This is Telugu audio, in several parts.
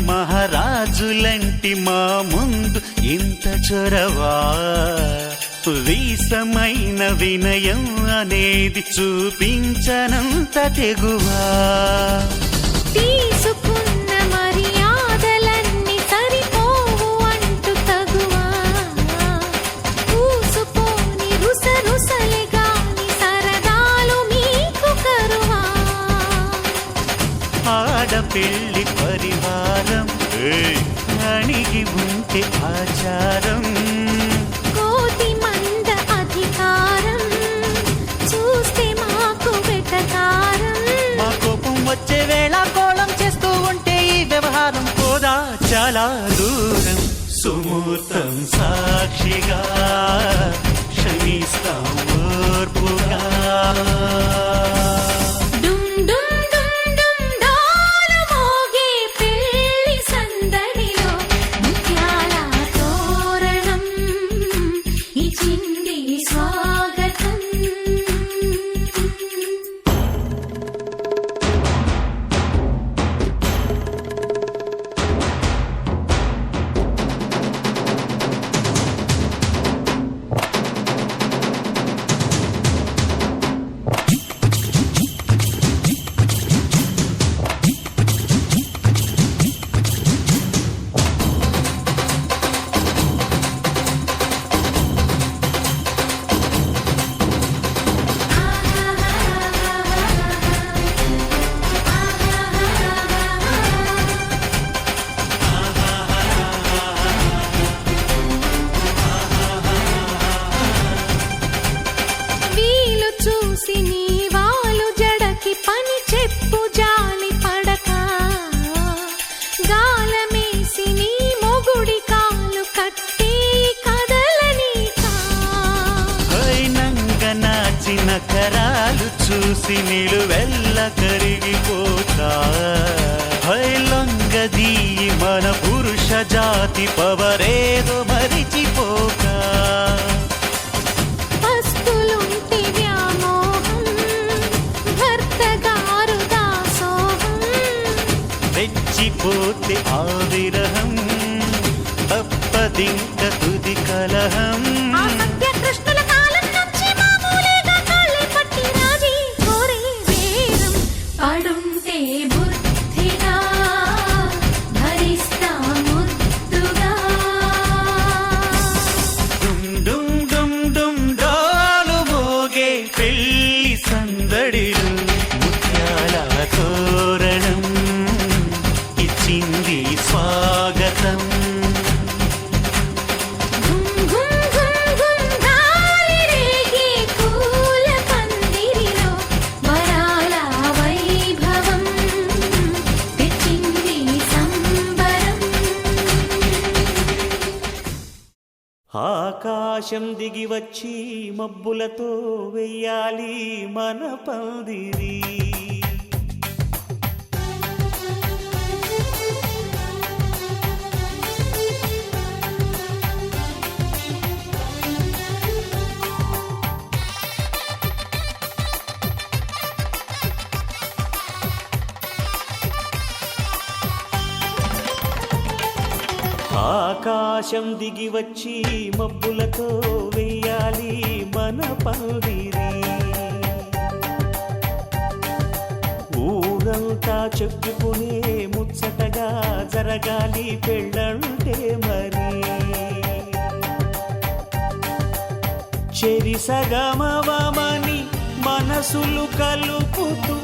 మహారాజులంటి మా ముందు ఇంత చొరవా, వీసమైన వినయం అనేది చూపించనంత తెగువా. తీసుకున్న మర్యాదలన్నీ సరిపోవు అంటూ తగువా, పూసుపోని రుసరుసలే గాని సరదాలు మీకు కరువా. ఆడపిల్లి పరివారం అణిగి ఉంటే ఆచారం, కోతి మంద అధికారం చూస్తే మాకు వెటకారం. మా కోపం వచ్చే వేళ కోళం చేస్తూ ఉంటే ఈ వ్యవహారం పోదా చాలా దూరం. సుమూర్తం సాక్షిగా క్షమిస్తాం ఓర్పుగా. నకరాలు చూసి నిలువెల్ల కరిగిపోతా, లొంగదీయి మన పురుష జాతి పవరేదో మరిచిపోక. పస్తులుంటి వ్యామోహం భర్తగారు దాసోహం, రెచ్చిపోతే ఆ విరహం తప్పదింక తుది కలహం. పడుంటే బుద్ధిగా భరిస్తా ముద్దుగా. డుమ్ డుమ్ డుమ్ డాలు మోగే పెళ్లి సందడిలు, ముత్యాల తోరణం ఇచ్చింది స్వాగతం. ఆకాశం దిగి వచ్చి మబ్బులతో వెయ్యాలి మన పందిరి. ఆకాశం దిగి వచ్చి మబ్బులతో వెయ్యాలి మన పందిరి. ఊరంతా చెప్పుకునే ముచ్చటగా జరగాలి పెళ్ళంటే మరి. చెరిసగమవమని మనసులు కలుపుతూ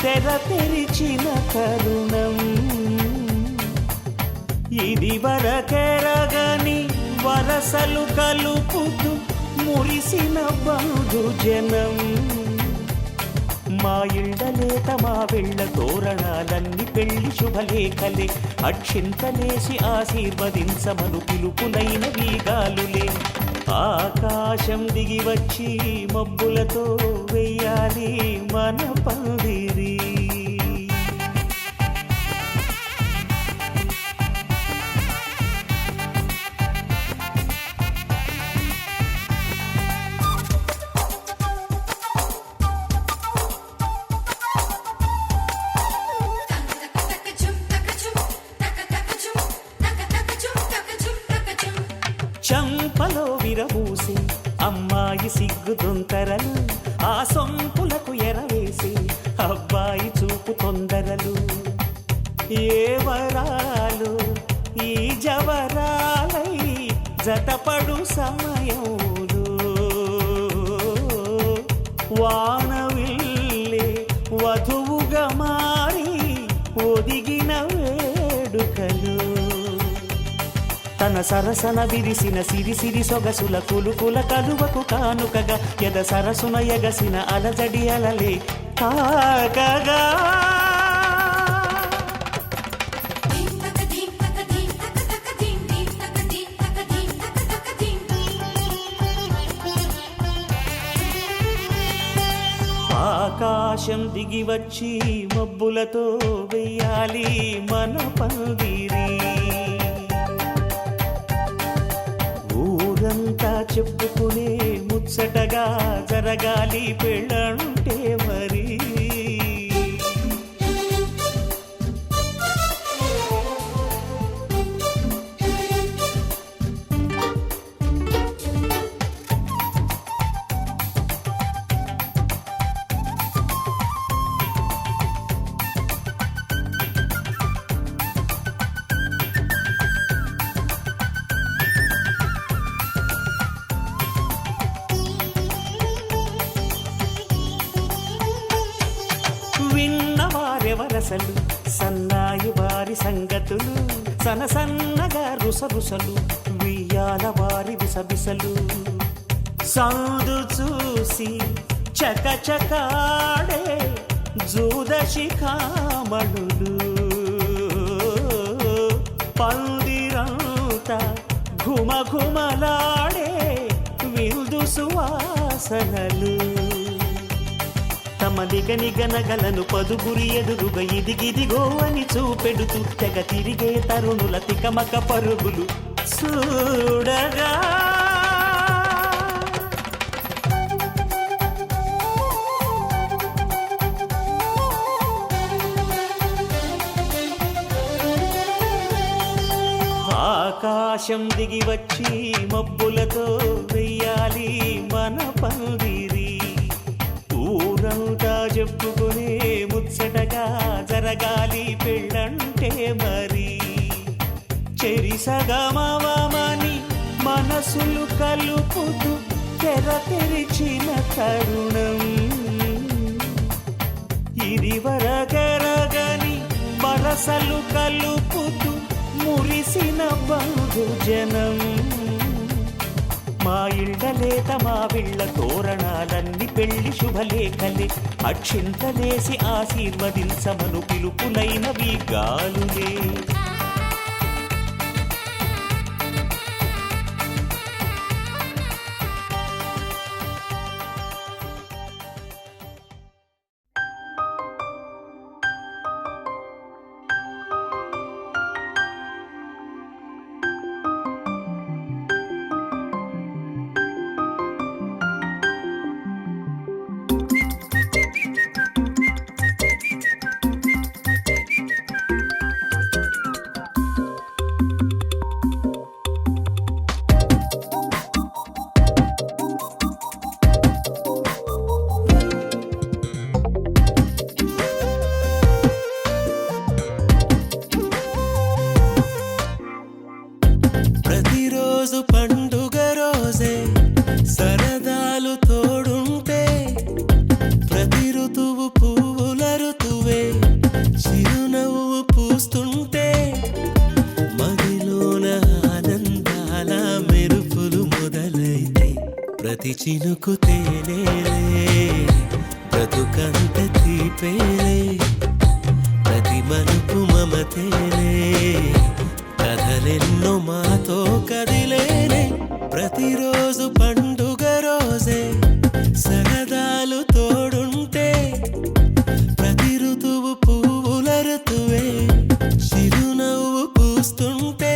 తెర తెరిచిన తరుణం, ఇది వరకెరగని వరసలు కలుపుతూ మురిసిన బంధుజనం. మా ఇళ్ళలేత మా వెళ్ళ తోరణాలన్నీ పెళ్లి శుభలేఖలే, అక్షింతలేసి ఆశీర్వదించమను పిలుపులైన వీగాలులే. ఆకాశం దిగి వచ్చి మబ్బులతో వెయ్యాలి మన పందిరి. విరబూసి అమ్మాయి సిగ్గు దొంతరలు ఆ సొంపులకు ఎరవేసి అబ్బాయి చూపు తొందరలు ఏ వరాలు ఈ జవరాలై జతపడు సమయంలో వానవిల్లే వధువుగా మారి ఒదిగిన వేడుకలు తన సరసన విరిసిన సిరిసిరి సొగసుల కులుకుల కలువకు కానుకగా ఎద సరసున ఎగసిన అలజడి అలలే తాకగా ఆకాశం దిగి వచ్చి మబ్బులతో వెయ్యాలి మన పందిరి ఊరంతా చెప్పుకునే ముచ్చటగా జరగాలి పెళ్ళంటే మరి విన్నవారెవరసలు సన్నాయి వారి సంగతులు సనసన్నగా రుసరుసలు వియ్యాల వారి విసబిసలు సందు చూసి చకచకాడే జూదశిఖామణులు పందిరంతా ఘుమఘుమలాడే విందు సువాసనలు తమ నిగనిగనగలను పదుగురి ఎదురుగా ఇదిగిదిగో అని చూపెడుతూ తెగ తిరిగే తరుణుల తికమక పరుగులు చూడగా ఆకాశం దిగి వచ్చి మబ్బులతో వెయ్యాలి మన పందిరి ఊరంతా చెప్పుకునే ముచ్చటగా జరగాలి పెళ్ళంటే మరి చెరిసగమవమని మనసులు కలుపుతూ తెర తెరిచిన తరుణం ఇదివరగరగని వరసలు కలుపుతూ మురిసిన బంధుజనం మా ఇళ్ళలేత మా విళ్ళ తోరణాలన్నీ పెళ్లి శుభలేఖలే అక్షింతలేసి ఆశీర్వదించమను పిలుపులైనవి గాలులే ప్రతి చినుకు తేనేలే బ్రతుకంత తీపేలే ప్రతి మలుపు మమతేలే కథలెన్నో మాతో కదిలేనే ప్రతిరోజు పండుగ రోజే సరదాలు తోడుంటే ప్రతి ఋతువు పువ్వుల ఋతువే చిరునవ్వు పూస్తుంటే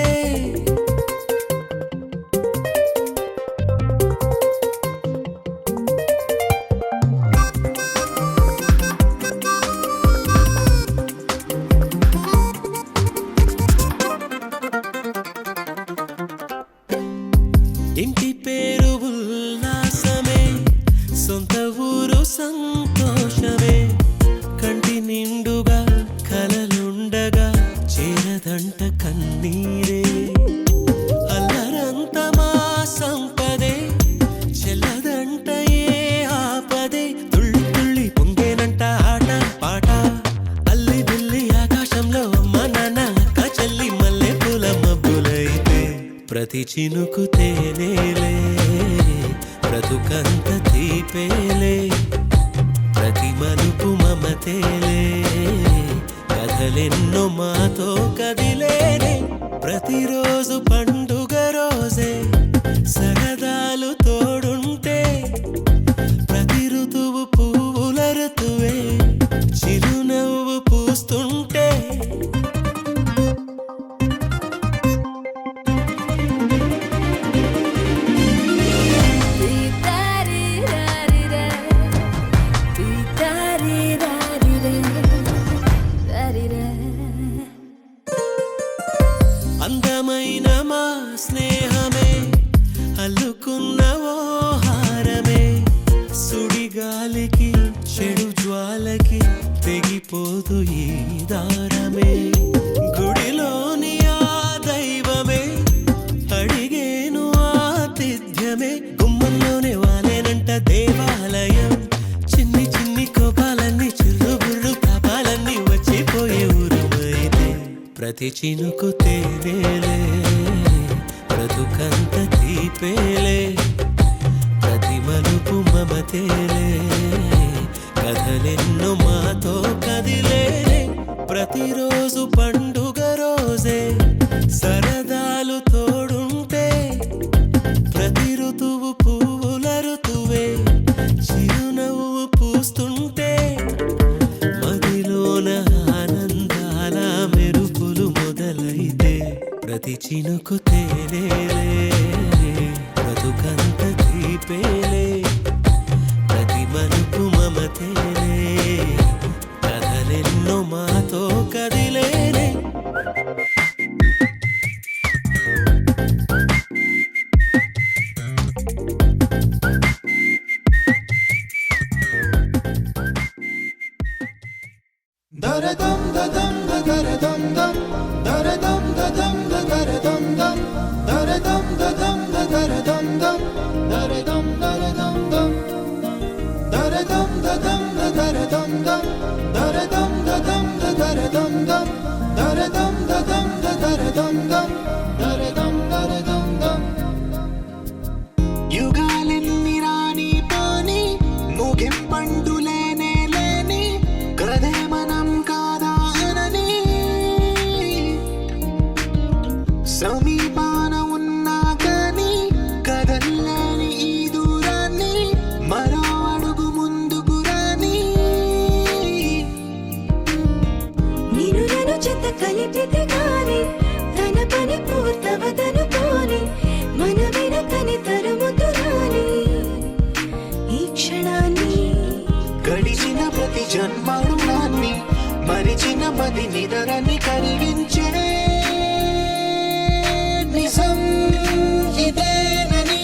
ప్రతి చినుకు తేనేలే బ్రతుకంత తీపేలే ప్రతి మలుపు మమతేలే కథలెన్నో మాతో కదిలేనే ప్రతిరోజు పండుగ రోజే సరదాలు తోడుంటే ప్రతి ఋతువు పువ్వుల ఋతువే చిరునవ్వు పూస్తుంటే అందమైన మా స్నేహమే అల్లుకున్న ఓ హారమే సుడిగాలికి చెడు జ్వాలకి తెగిపోదు ఈ దారమే గుడిలోని ఆ దైవమే అడిగేను ఆతిథ్యమే గుమ్మంలోనే వాలేనంట దేవాలయం చిన్ని చిన్ని కోపాలన్నీ చిల్లుబుర్రు పాపాలన్నీ వచ్చిపోయే ఊరుమైతే ప్రతి చినుకు తేనేలే బ్రతుకంత తీపేలే ప్రతి మలుపు మమతేలే కథలెన్నో మాతో కదిలేనే ప్రతిరోజు పండుగ రోజే సరదాలు తోడుంటే ప్రతి ఋతువు పువ్వుల ఋతువే చిరునవ్వు పూస్తుంటే మదిలోన ఆనందాల మెరుపులు మొదలైతే ప్రతి చినుకు తేనేలే బ్రతుకంత తీపేలే ప్రతి మలుపు మమతేలే కథలెన్నో మాతో కదిలేనే దరదం దదం దరదం దం దరదం దదం దరదం దం దరదం దదం దరదం దం దరదం దరదం దం దరదం దదం దరదం దం దరదం దదం దరదం దం దరదం దదం దరదం దం దరదం దరదం దం యుగాలెన్ని రాని పోని ముగింపండు లేనే లేని కదే మనం కాదా అనని సమీపాన ఉన్నా కానీ కదల్లేని ఈ దూరాన్ని మరో అడుగు ముందుకు రాని నిన్ను నన్ను చెత్త కలిపితే గాని తన పని పూర్తవదనుకోని మన వెనకని తరుముతురాని ఈ క్షణాన్ని గడిచిన ప్రతి జన్మరుణాన్ని మరిచిన మది నిదరని కరిగించే నిజం ఇదేనని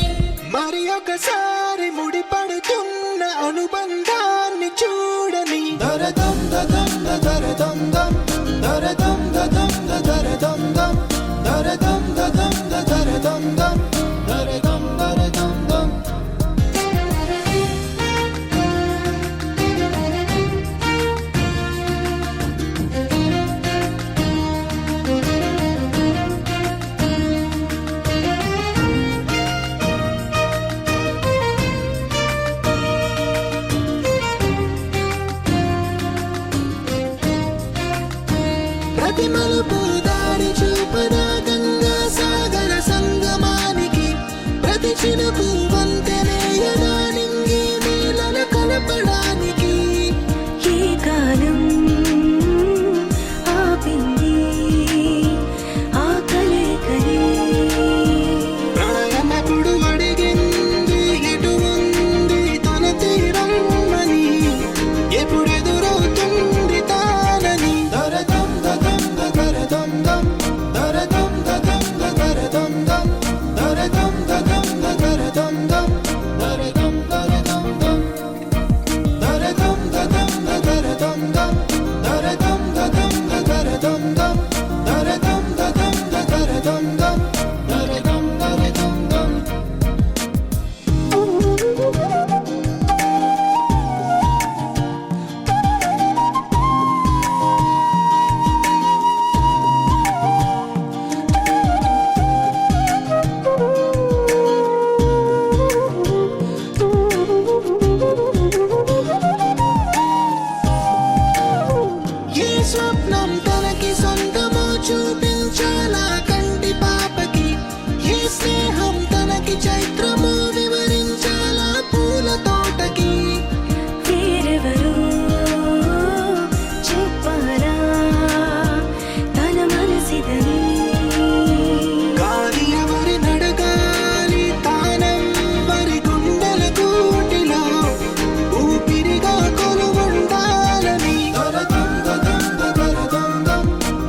మరి ఒకసారి ముడిపడుతున్న అనుబంధాన్ని చూడని దరదం దదం దరదం దం దరదం దదం దరదం దం దరదం దదం దరదం దం దరదం దరదం దం ప్రతి మలుపు దారి చూపదా గంగా సాగర సంగమానికి ప్రతి చినుకు వంతెనేయదా నింగి నీళ్ళను కలపడానికి ఏ కాలం ఆపింది ఆ కలే ప్రళయమప్పుడు అడిగింది ఎటు ఉంది తన తీరమ్మని ఎప్పుడెదురవుతుంది తానని దరదం దదం దరదం దం దరదం దదం దరదం దం దరదం దదం దరదం దం స్వప్నం తనకి సొంతమో చూపించాలా కంటి పాపకి ఏ స్నేహం తనకి చైత్రమో వివరించాలా పూల తోటకి వేరెవరో చెప్పాలా తన మనసిదని గాలి ఎవరి నడగాలి తానెవ్వరి గుండెల కూటిలో ఊపిరిగా కొలువుండాలని దొరదం దదం దొరదం దం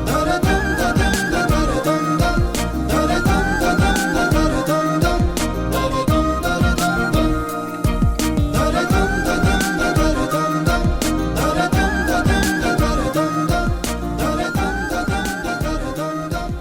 దొరదం దదం దొరదం దం దొరదం దదం దొరదం దం దొరదం దొరదం దం దొరదం దదం దొరదం దం దొరదం దదం దొరదం దం దొరదం దదం దొరదం దం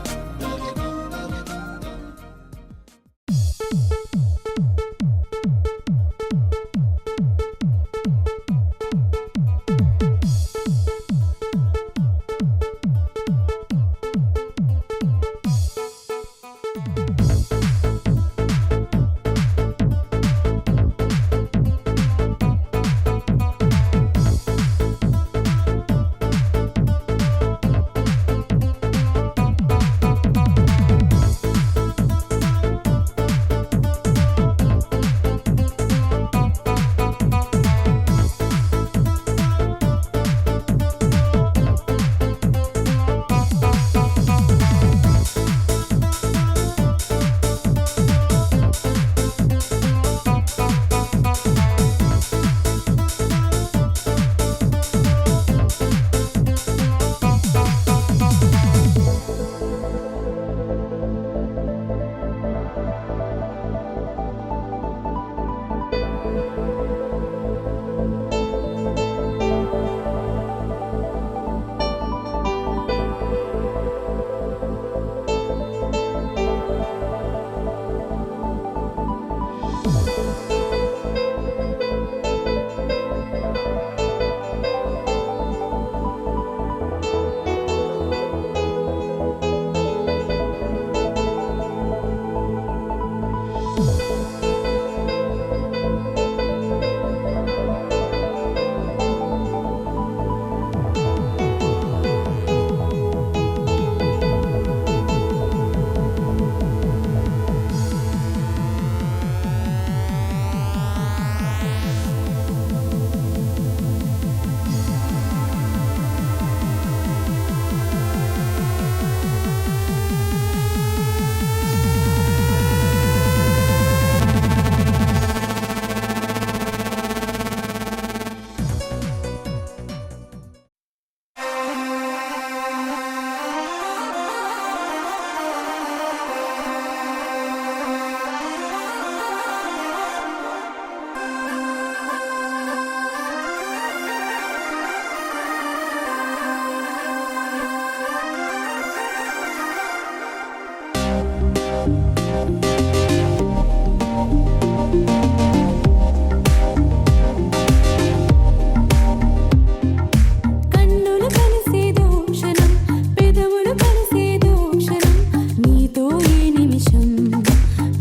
కన్నులు కలిసేదో క్షణం పెదవులు కలిసేదో క్షణం నీతో ఈ నిమిషం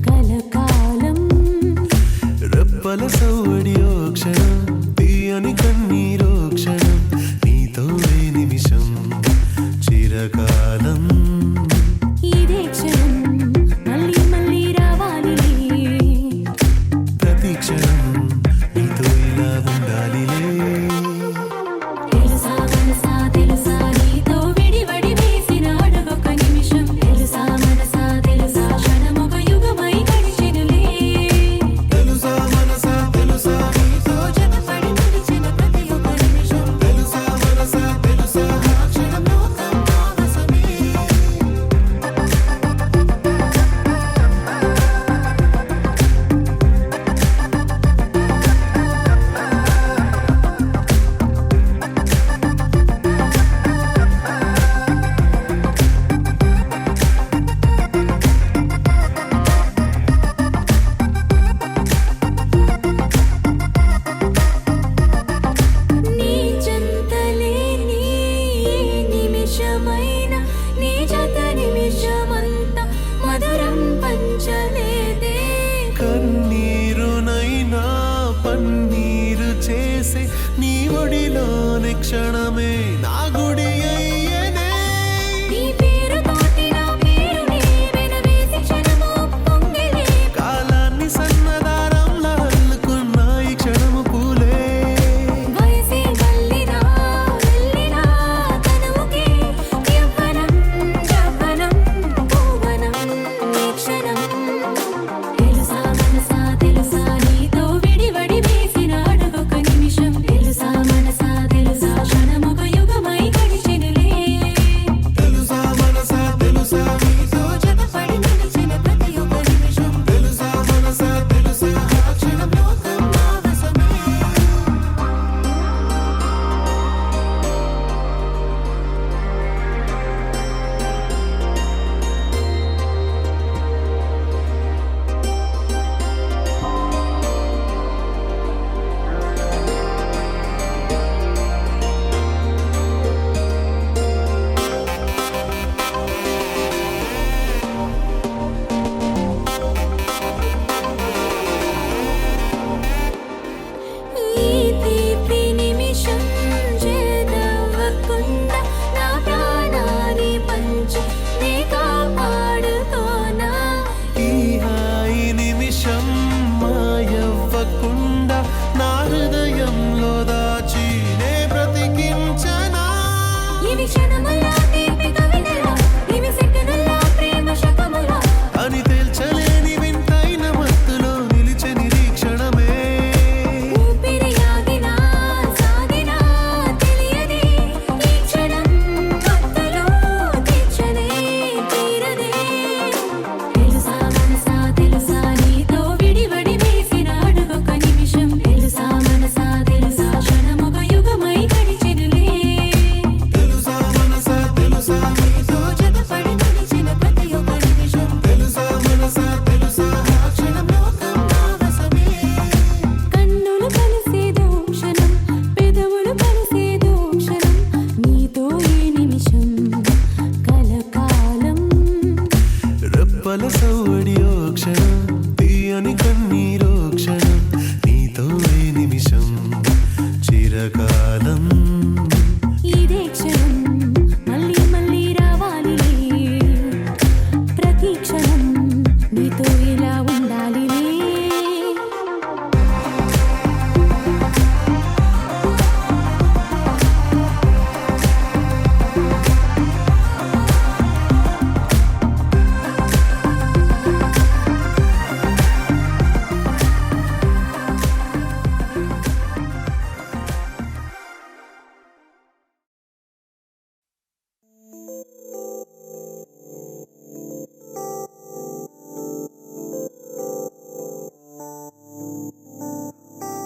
కలకాలం రెప్పల సౌవడియో క్షణం తీయని కన్నీరో క్షణం నీతో ఏ నిమిషం చిరకాలం ఇదే క్షణం మళ్ళీ మళ్ళీ రావాలి ప్రతి క్షణం నీతో ఇలా ఉండాలిలే తెలుసా మనసా తెలుసా నీతో విడివడి వేసిన అడుగొక నిమిషం తెలుసా మనసా తెలుసా క్షణమొక యుగమై గడిచెనులే తెలుసా మనసా తెలుసా నీతో జతపడి నడిచిన ప్రతి ఒక్క నిమిషం తెలుసా మనసా తెలుసా ఆ క్షణం లోకం ఆవసమే నీ చెంతలేని నిమిషమైన నీ జత నిమిషమంతా మధురం పంచలేదే కన్నీరునైనా పన్నీరు చేసే నీ ఒడిలోని క్షణమే నా గుడి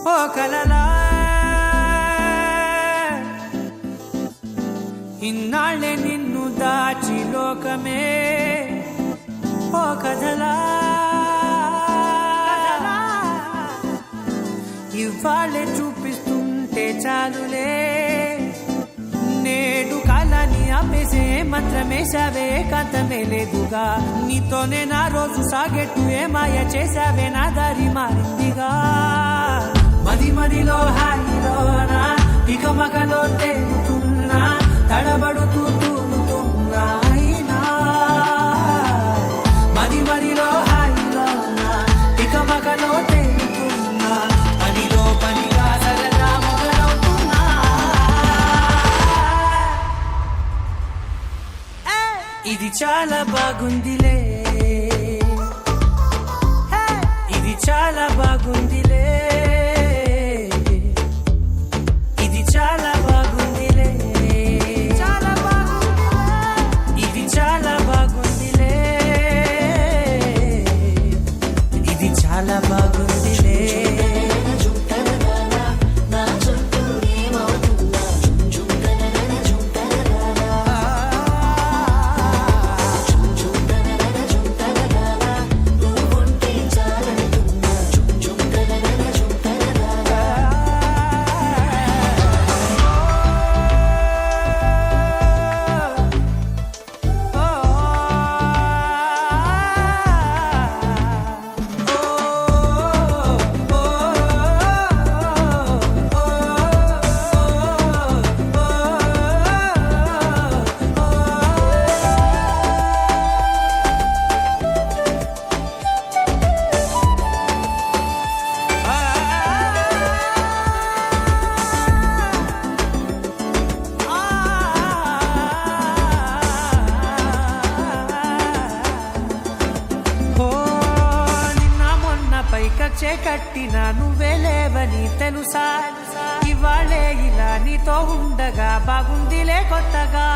ఓ కలలా ఇన్నాళ్ళే నిన్ను దాచి లోకమే ఓ కథలా ఇవాళ్ళే చూపిస్తుంటే చాలులే నేడు కాలాన్ని ఆపేసే మంత్రమేశావే కాంతమే లేదుగా నీతోనే నా రోజు సాగెట్టు ఏ మాయ చేశావే నా దారి మారిందిగా మది మదిలో హాయిలోనా ఇక మగలో తేలుతున్నా తడబడుతూ తూలుతున్నా అయినా మది మదిలో హాయిలోనా ఇక మగలో తేలుతున్నా పనిలో పనిగా సరదా మొదలవుతున్నా ఇది చాలా బాగుందిలే ఇది చాలా బాగుందిలే ఇది చాలా బాగుందిలే చాలా బాగుందిలే ఇది చాలా బాగుందిలే ఇది చాలా బాగుందిలే పైకచ్చే కట్టిన నువ్వే లేవని తెలుసా ఇవాళే ఇలా నీతో ఉండగా బాగుందిలే కొత్తగా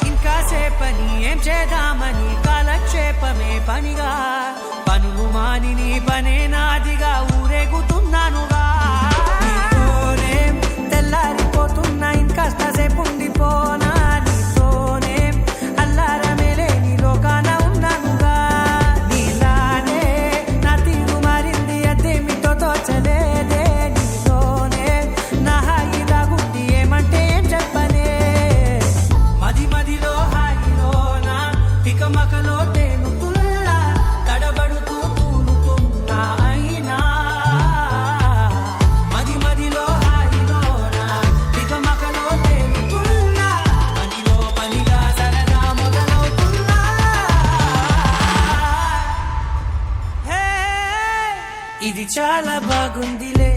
ఇంకా సేపని ఏం చేద్దామని కాలక్షేపమే పనిగా పనులు మాని నీ పనే నాదిగా ఊరేగుతున్నానుగా నీతోనే తెల్లారిపోతున్నా ఇంకాస్త సేపు ఉండిపోనా నీతోనే అల్లారమే లేని లోకాన ఉన్నానుగా నీలానే నా తీరు మారింది అదేమిటో తోచలేదే నీతోనే నా హాయి దాగుంది ఏమంటే ఏం చెప్పనే మది మదిలో హాయిలోనా పికమకలో తేలుతున్నా తడబడుతూ తూలుతున్నా అయినా మది మదిలో హాయిలోనా పికమకలో తేలుతున్నా పనిలో పనిగా సరదా మొదలవుతున్నా హే ఇది చాలా బాగుందిలే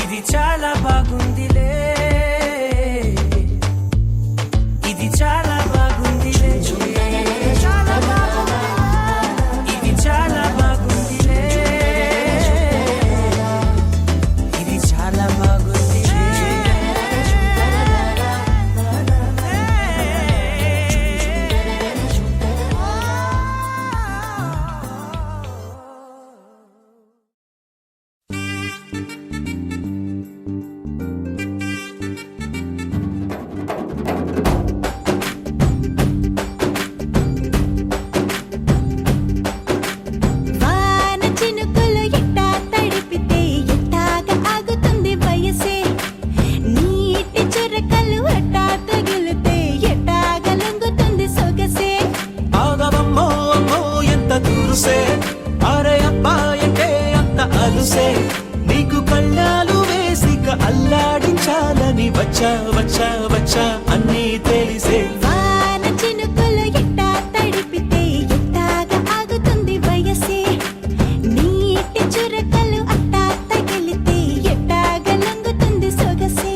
ఇది చాలా బాగుందిలే ఇది చాలా బాగుందిలే చాలా బాగుందిలే ఇది చాలా బాగుందిలే ఇది చాలా బాగుందిలే వాన చినుకులు ఎట్టా తడిపితే ఎట్టాగా ఆగుతుంది వయసే నీటి చురకలు అట్టా తగిలితే ఎట్టాగా లొంగుతుంది సొగసే ఆగవమ్మో అమ్మో ఎంత దూరుసే అరే అబ్బాయంటే అంత అలుసే నీకు కళ్ళాలు వేసిక అల్లాడించాలని వచ్చా వచ్చా వచ్చా అన్నీ తెలిసే వాన చినుకులు ఎట్టా తడిపితే ఎట్టాగా ఆగుతుంది వయసే నీటి చురకలు అట్టా తగిలితే ఎట్టాగా లొంగుతుంది సొగసే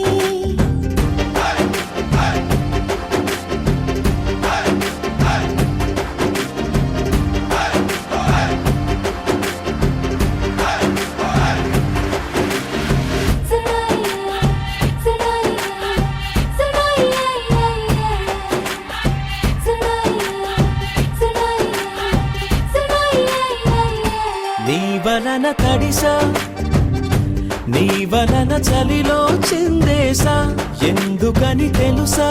సడాయి సడాయి సడాయి వలన తడిసా నీ వలన చలిలో చిందేసా ఎందుకని తెలుసా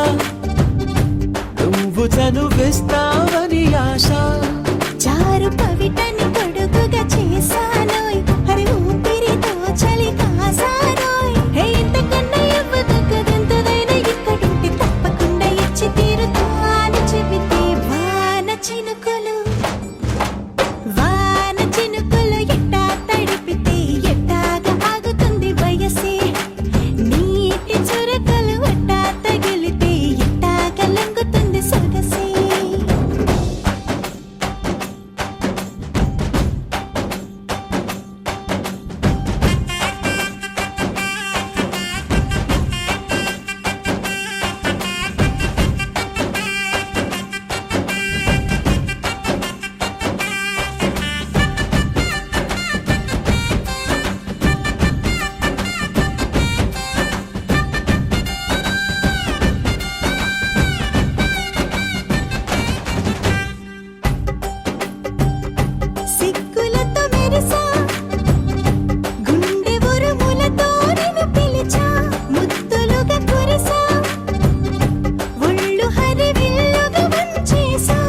నువ్వు చనువిస్తావని ఆశ చారు పవిటని పొడుగుగా చేశానోయ్ హరి ఊపిరితో చలి కాసానోయ్ హే ఇంతకన్నా ఇవ్వదగ్గదెంతదైనా ఇక్కడుంటే తప్పకుండా ఇచ్చి తీరుతాను చెబితే వాన చినుకులు ఎట్టా తడిపితే ఎట్టాగా ఆగుతుంది వయసే నీటి చురకలు ఎట్టా తగిలితే ఎట్టాగా లంగుతుంది సొగసే సిగ్గులతో మెరిసా గుండె ఉరుములతో నిన్ను పిలిచా ముద్దులుగా కురిసా ఒళ్ళు హరివిల్లుగా వంచేసా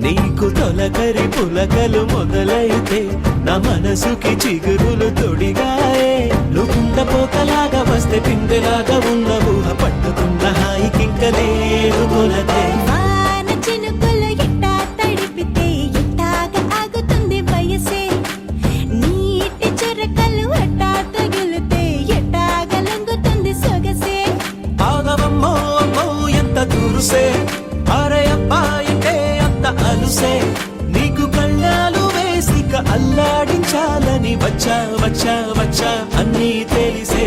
నీకు తొలకరి పులకలు మొదలైతే నా మనసుకి చిగురులు తొడిగాయే నువ్వుండ పోతలాగా వస్తే పిందెలాగా ఉన్న ఊహ పట్టుకున్న హాయికింక లేదు కొలతే వాన చినుకులు ఎట్టా తడిపితే ఎట్టాగా ఆగుతుంది వయసే నీటి చురకలు ఎట్టా తగిలితే ఎట్టాగా లంగుతుంది సొగసే ఆగవమ్మో అమ్మో ఎంత దూరుసే అరే అబ్బాయితే అంత అలుసే నీకు కళ్ళాలు వేసిక అల్లాడించాలని వచ్చా వచ్చా వచ్చా అన్నీ తెలిసే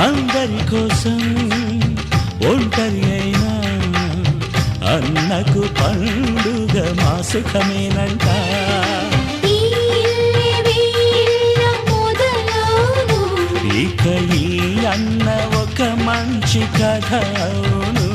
అందరి కోసం ఒంటరి అయినా అన్నకు పండుగ మా సుఖమేనంట. ఇక ఈ అన్న ఒక మంచి కథ అవును.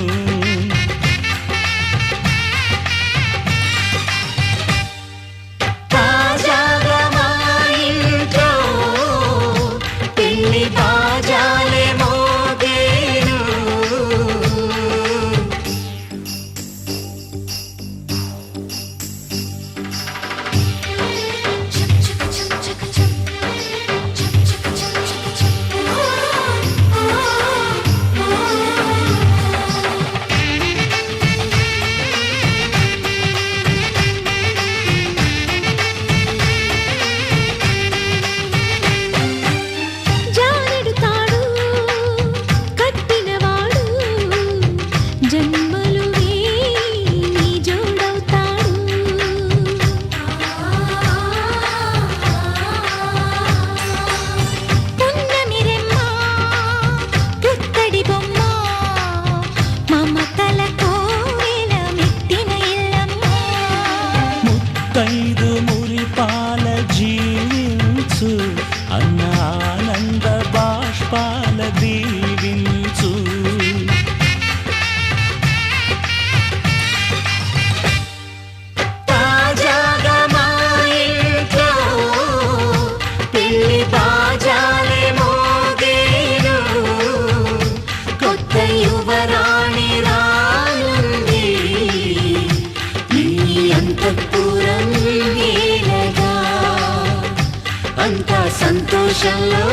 అంతా సంతోషంలో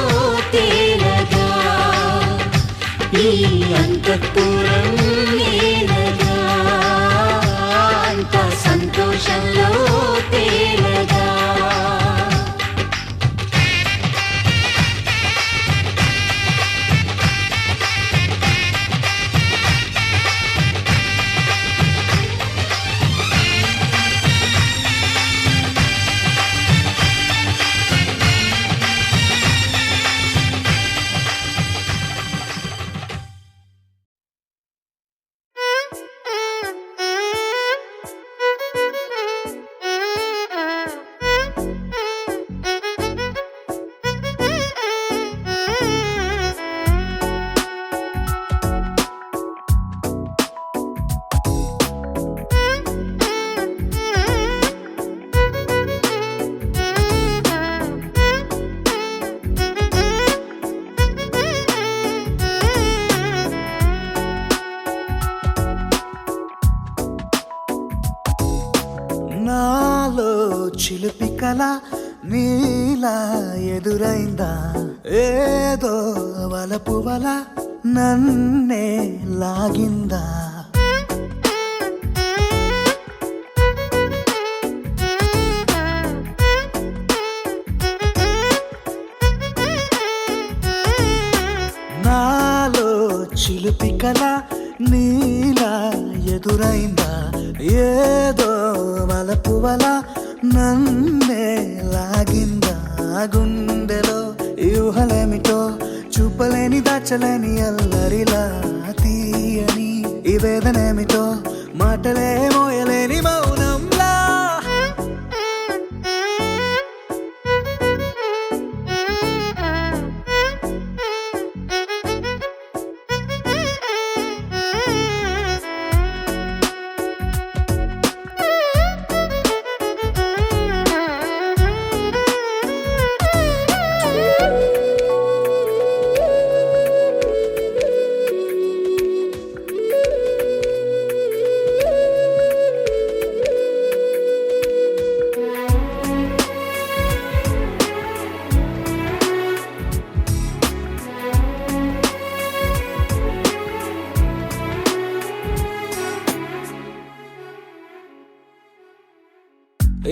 తేలగా ఈ అంతఃపురం ఏలగా అంతా సంతోషంలో తేలగా నాలో చిలిపి కల నీలా ఎదురైందా ఏదో వలపు వల నన్నే లాగిందా నాలో చిలిపి కల నీలా ఎదురైందా ఏదో వలపు వల నన్నే లాగిందా గుండెలో యూహలేమిటో చూపలేని దాచలేని అల్లరిలా తీయని ఈ వేదనేమిటో మాటలే మోయలేని మౌనంలా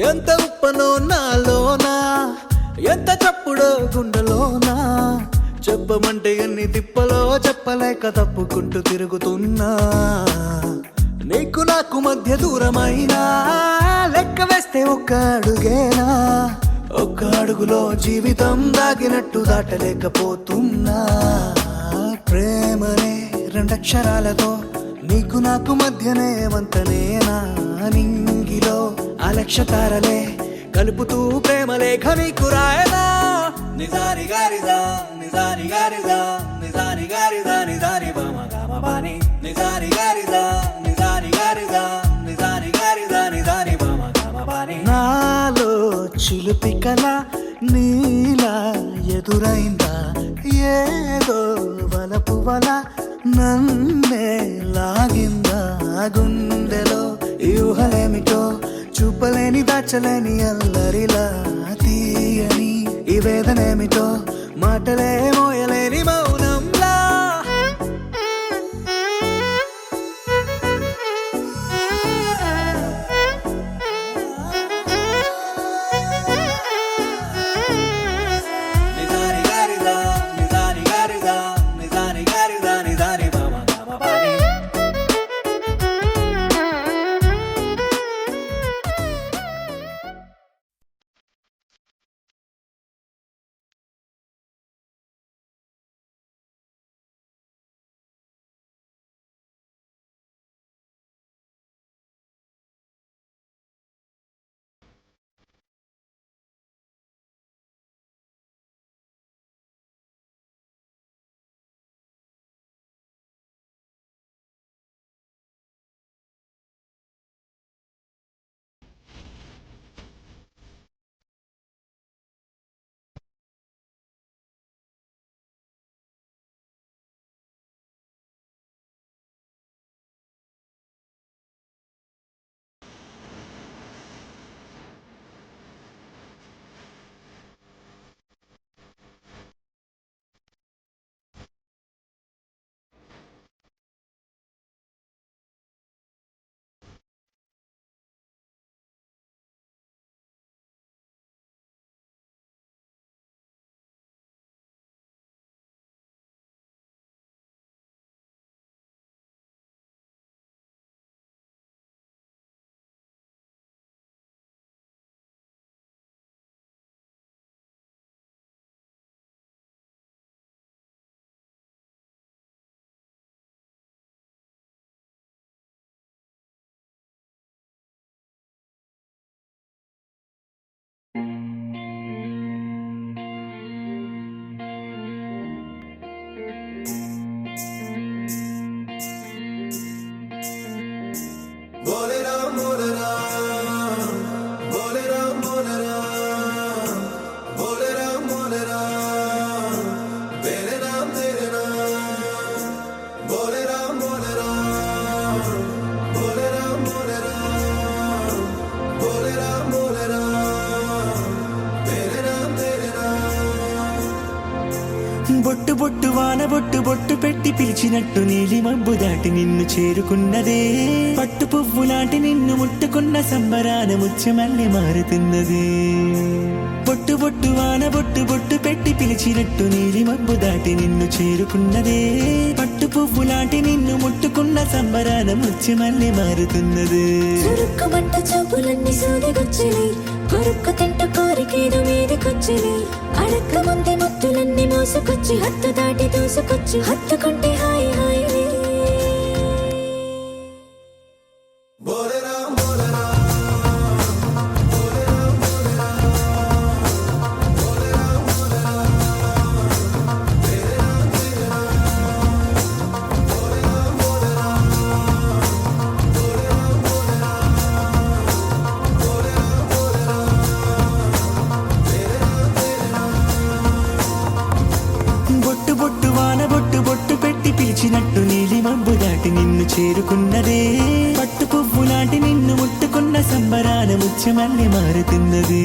ఎంత ఉప్పనో నాలోనా ఎంత చప్పుడో గుండెలోనా చెప్పమంటే ఎన్ని తిప్పలో చెప్పలేక తప్పుకుంటూ తిరుగుతున్నా నీకు నాకు మధ్య దూరమైనా లెక్క వేస్తే ఒక్క అడుగేనా ఒక్క అడుగులో జీవితం దాగినట్టు దాటలేకపోతున్నా ప్రేమనే రెండక్షరాలతో నీకు నాకు మధ్యనే వంతనేనా నింగిలో అలక్షతారలే కలుపుతూ ప్రేమ లేఖ నీకు రాయనా నిజాని గారిదా నిజాని గారిదా నిజాని గారిదా నిజాని బామ గామ బాని నిజాని గారిదా నిజాని గారిదా నిజాని గారిదా నిజాని బామ గామ బాని నాలో చిలిపి కల నీలా ఎదురైందా ఏదో వలపు వల నన్నే లాగిందా గుండెలో యూహలేమిటో చూపలేని దాచలేని అల్లరిలా తీయని ఈ వేదనేమిటో మాటలే మోయలేని మౌనంలా बोले राम बोले राम बोले राम बोले राम बोले राम बोले राम तेरे नाम बोले राम बोले राम बोले राम बोले राम बोले राम बोले राम तेरे नाम బొట్టు బొట్టు వాన బొట్టు బొట్టు పెట్టి పిలిచినట్టు నీలి మబ్బు దాటి నిన్ను చేరుకున్నదే పట్టు పువ్వు లాంటి నిన్ను ముట్టుకున్న సంబరాన ముత్యమల్లె మారుతున్నది బొట్టు బొట్టు వాన బొట్టు బొట్టు పెట్టి పిలిచినట్టు నీలి మబ్బు దాటి నిన్ను చేరుకున్నదే పట్టు పువ్వు లాంటి నిన్ను ముట్టుకున్న సంబరాన ముత్యమల్లె మారుతున్నది చురుక్కుమంట చూపులన్నీ సూదిగొచ్చిని కొరుక్కు తింట కోరికేదో మీదకొచ్చిని అడక్క ముందే ముత్తులన్నీ మోసుకొచ్చి హత్తు దాటి దూసుకొచ్చి హత్తుకుంటే హాయి హాయి बोले राम बोले राम बोले राम बोले राम बोले राम बोले राम तेरे नाम बोले राम बोले राम बोले राम बोले राम बोले राम बोले राम तेरे नाम బొట్టు బొట్టు వాన బొట్టు బొట్టు పెట్టి పిలిచినట్టు నీలి మబ్బు దాటి నిన్ను చేరుకున్నదే పట్టు పువ్వు లాంటి నిన్ను ముట్టుకున్న సంబరాన ముత్యమల్లె మారుతున్నది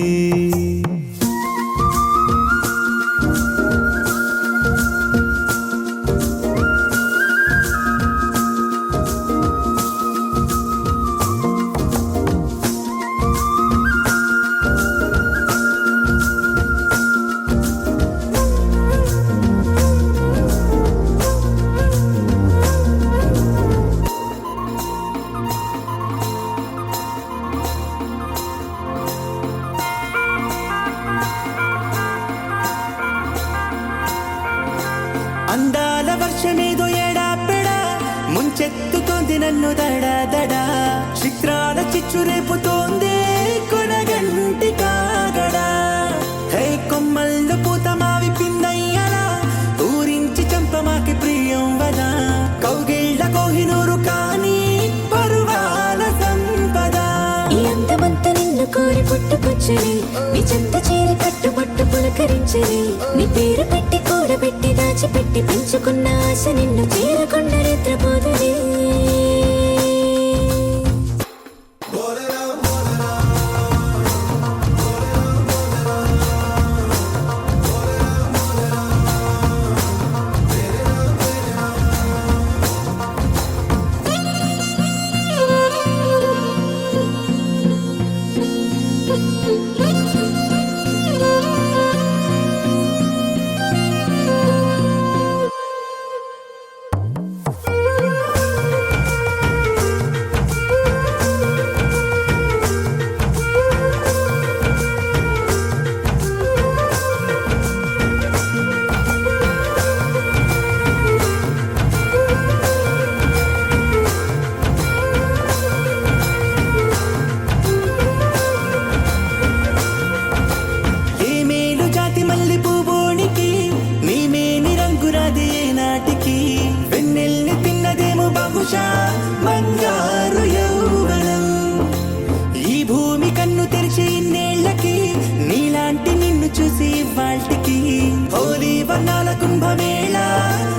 అందాల వర్షమేదో ఎడాపెడా ముంచెత్తుతోంది నన్ను దడా దడా చిత్రాల చిచ్చు రేపుతోంది కొనగంటి కాగడా హే కొమ్మల్లో పూత మావి పిందయ్యలా ఊరించి చంపమాకి ప్రియం వదా కౌగిళ్ళ కోహినూరు కానీ పరువాల సంపద ఈ అందమంతా నిన్ను కోరి పుట్టుకొచ్చని నీ చెంత చేరి కట్టుబట్టు పులకరించని నీ పేరు పెట్టి కూడబెట్టి దాచిపెట్టి పెంచుకున్న ఆశ నిన్ను చేరకుండా నిద్రపోదని बोले राम बोले राम बोले राम बोले राम बोले राम बोले राम तेरे नाम ఏ మేలు జాతి మల్లి పువ్వునికి నీ మేని రంగురాది ఏ నాటికి వెన్నెల్ని తిన్నదేమో బహుశా బంగారు యౌవనం ఈ భూమి కన్ను తెరిచి ఇన్నేళ్లకి నీలాంటి నిన్ను చూసి వాల్టికి హోలీ వర్ణాల కుంభమేళ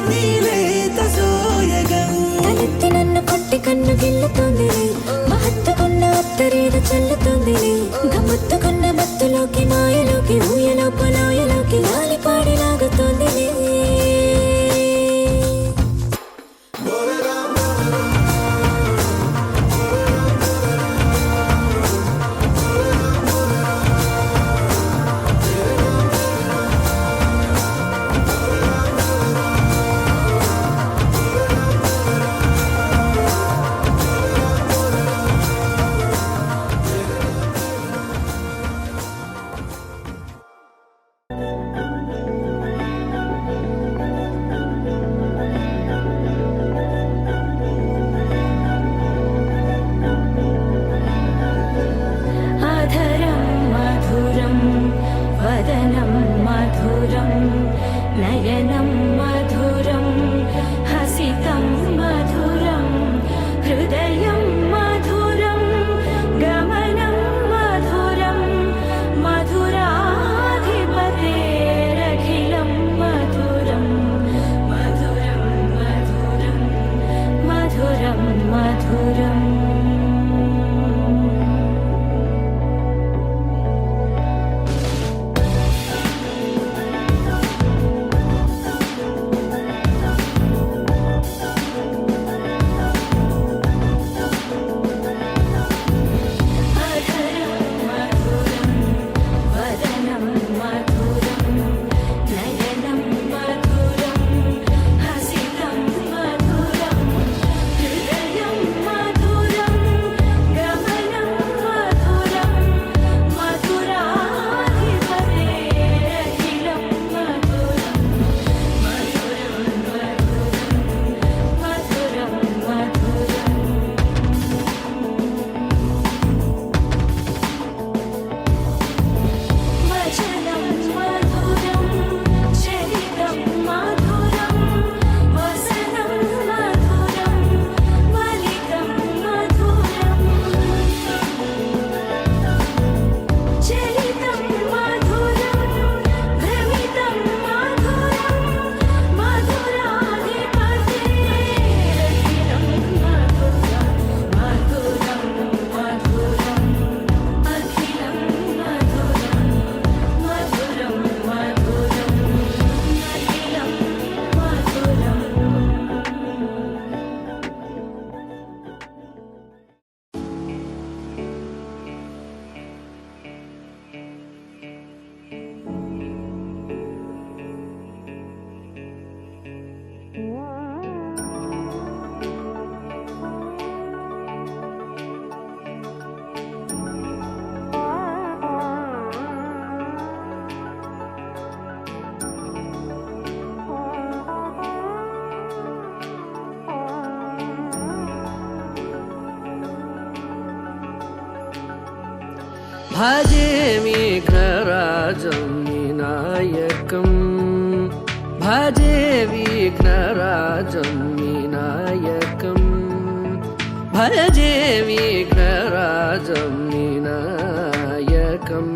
నీలేత సోయగం తలెత్తి నన్ను కొట్టి కన్ను గిల్లుతోంది మహత్తుకున్న అత్తరేద చల్లుతోంది గమ్మత్తుకున్న మత్తులోకి మాయలోకి ఊయలో పొలాయలోకి లాలిపాడి లాగుతోంది बोले राम భజే విఘ్నరాజం వినాయకం భజే విఘ్నరాజం వినాయకం భజే విఘ్నరాజం వినాయకం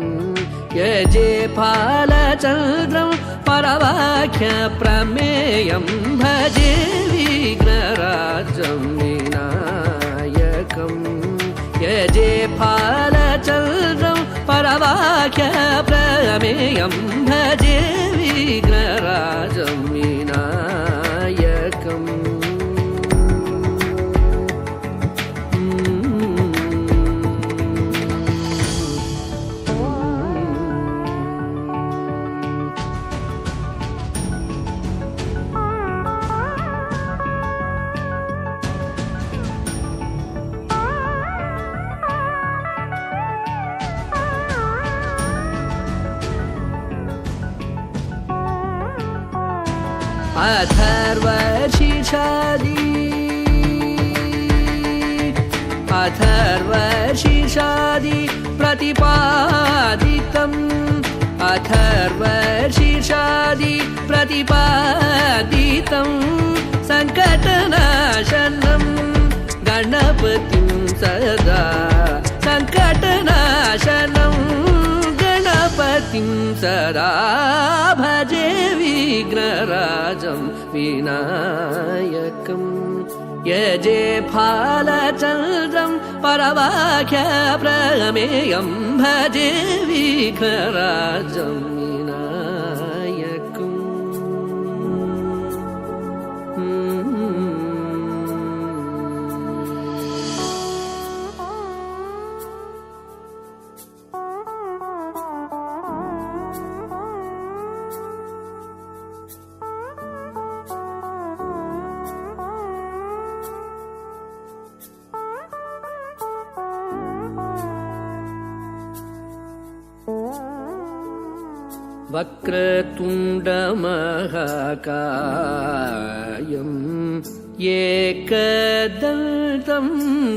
యజే ఫాలచంద్రం పరవాఖ్య ప్రమేయం భజే విఘ్నరాజం వినాయకం యజే ఫాలచంద్రం పరవాఖ్య ప్రమేయం భజే విఘ్నరాజం వినాయకం अथर्वशीर्षादि प्रतिपादितम् अथर्वशीर्षादि प्रतिपादितं सङ्कटनाशनं गणपतिं सदा सङ्कटनाशनं गणपतिं सदा भजे विघ्नराजं विनायकम् यजे फालचन्द्रं परवाख्य प्रमेयं भजे विघ्नराजं विनायकम् वक्रतुण्डमहाकायम् एकदन्तं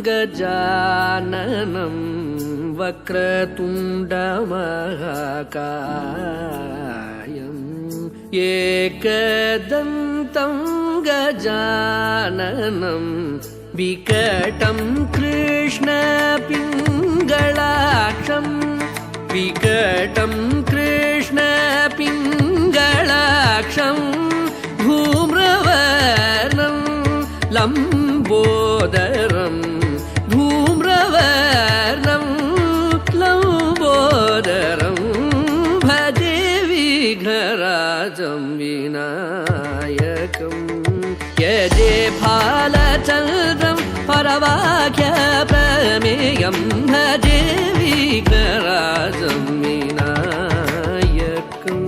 गजाननं वक्रतुण्डमहाकायम् एकदन्तं गजाननं विकटं कृष्णपिङ्गलाक्षम् विकटं कृष्णपिङ्गलाक्षं धूम्रवर्णं लम्बोदरं धूम्रवर्णं लम्बोदरं भजे विघ्नराजं विनायकं यजे फालचन्द्रं परवाख्य प्रमेयं भजे विघ्नराजं विनायकम्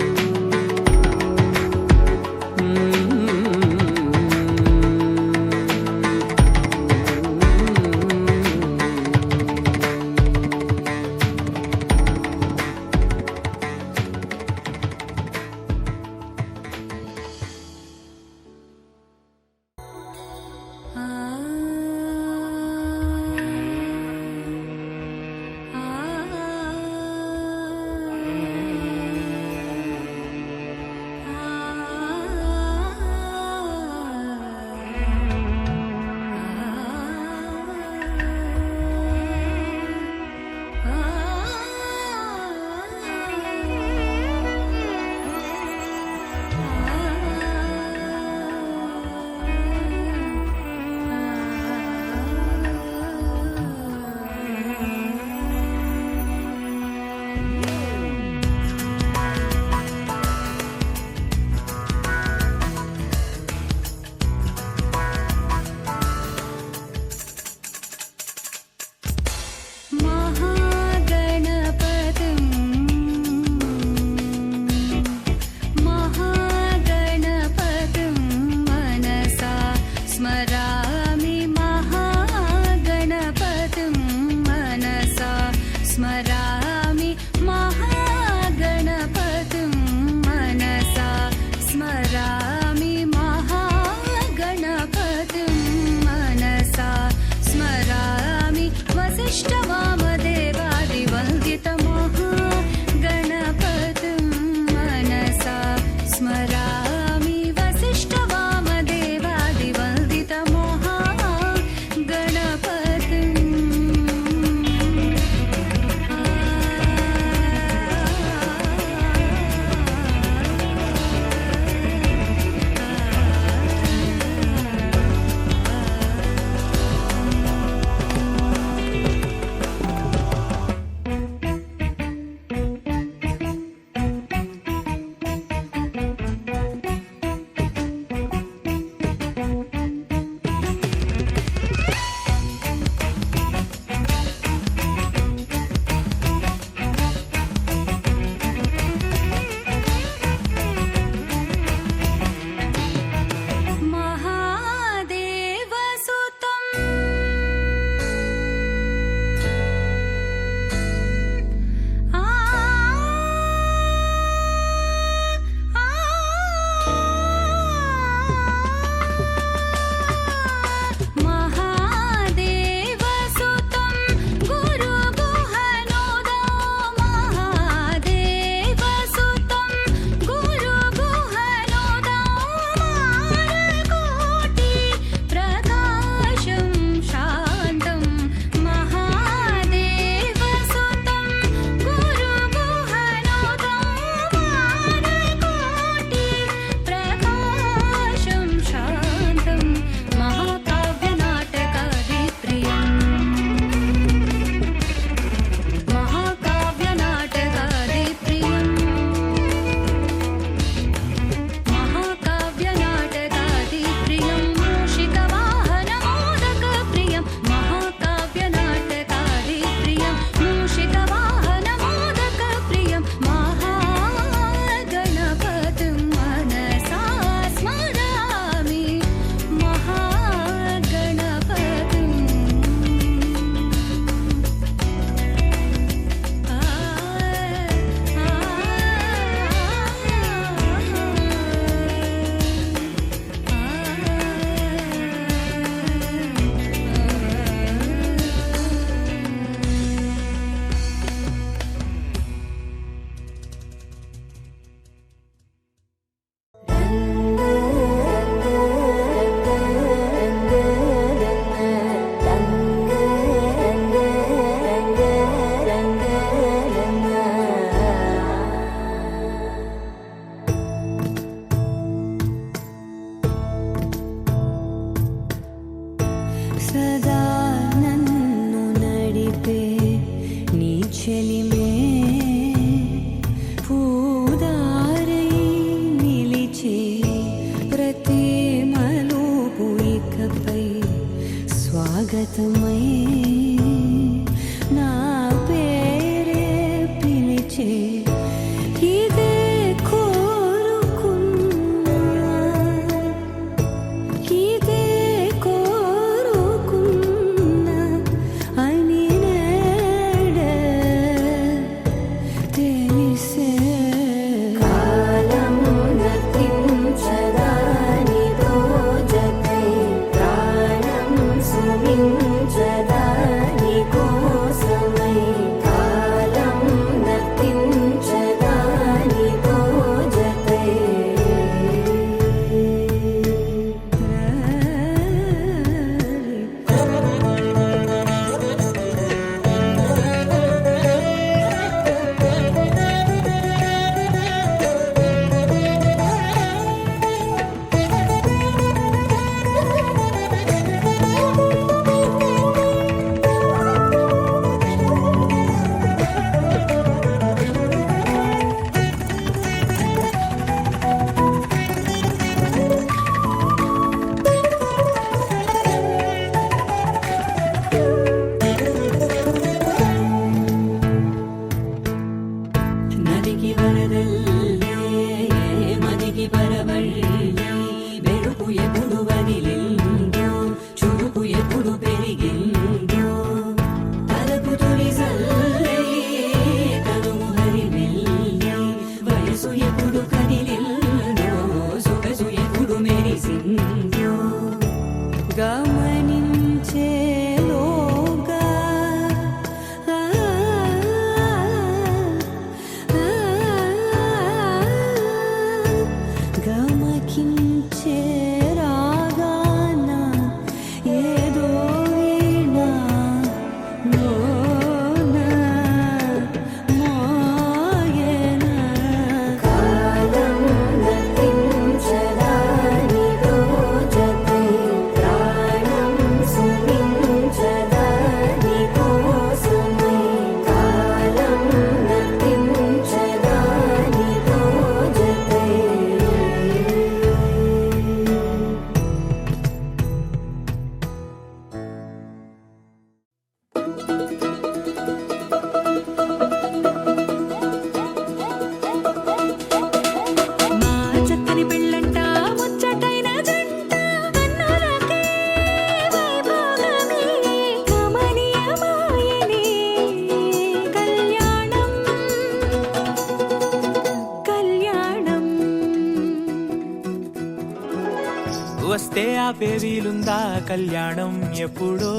వస్తే ఆపే వీలుందా కళ్యాణం ఎప్పుడో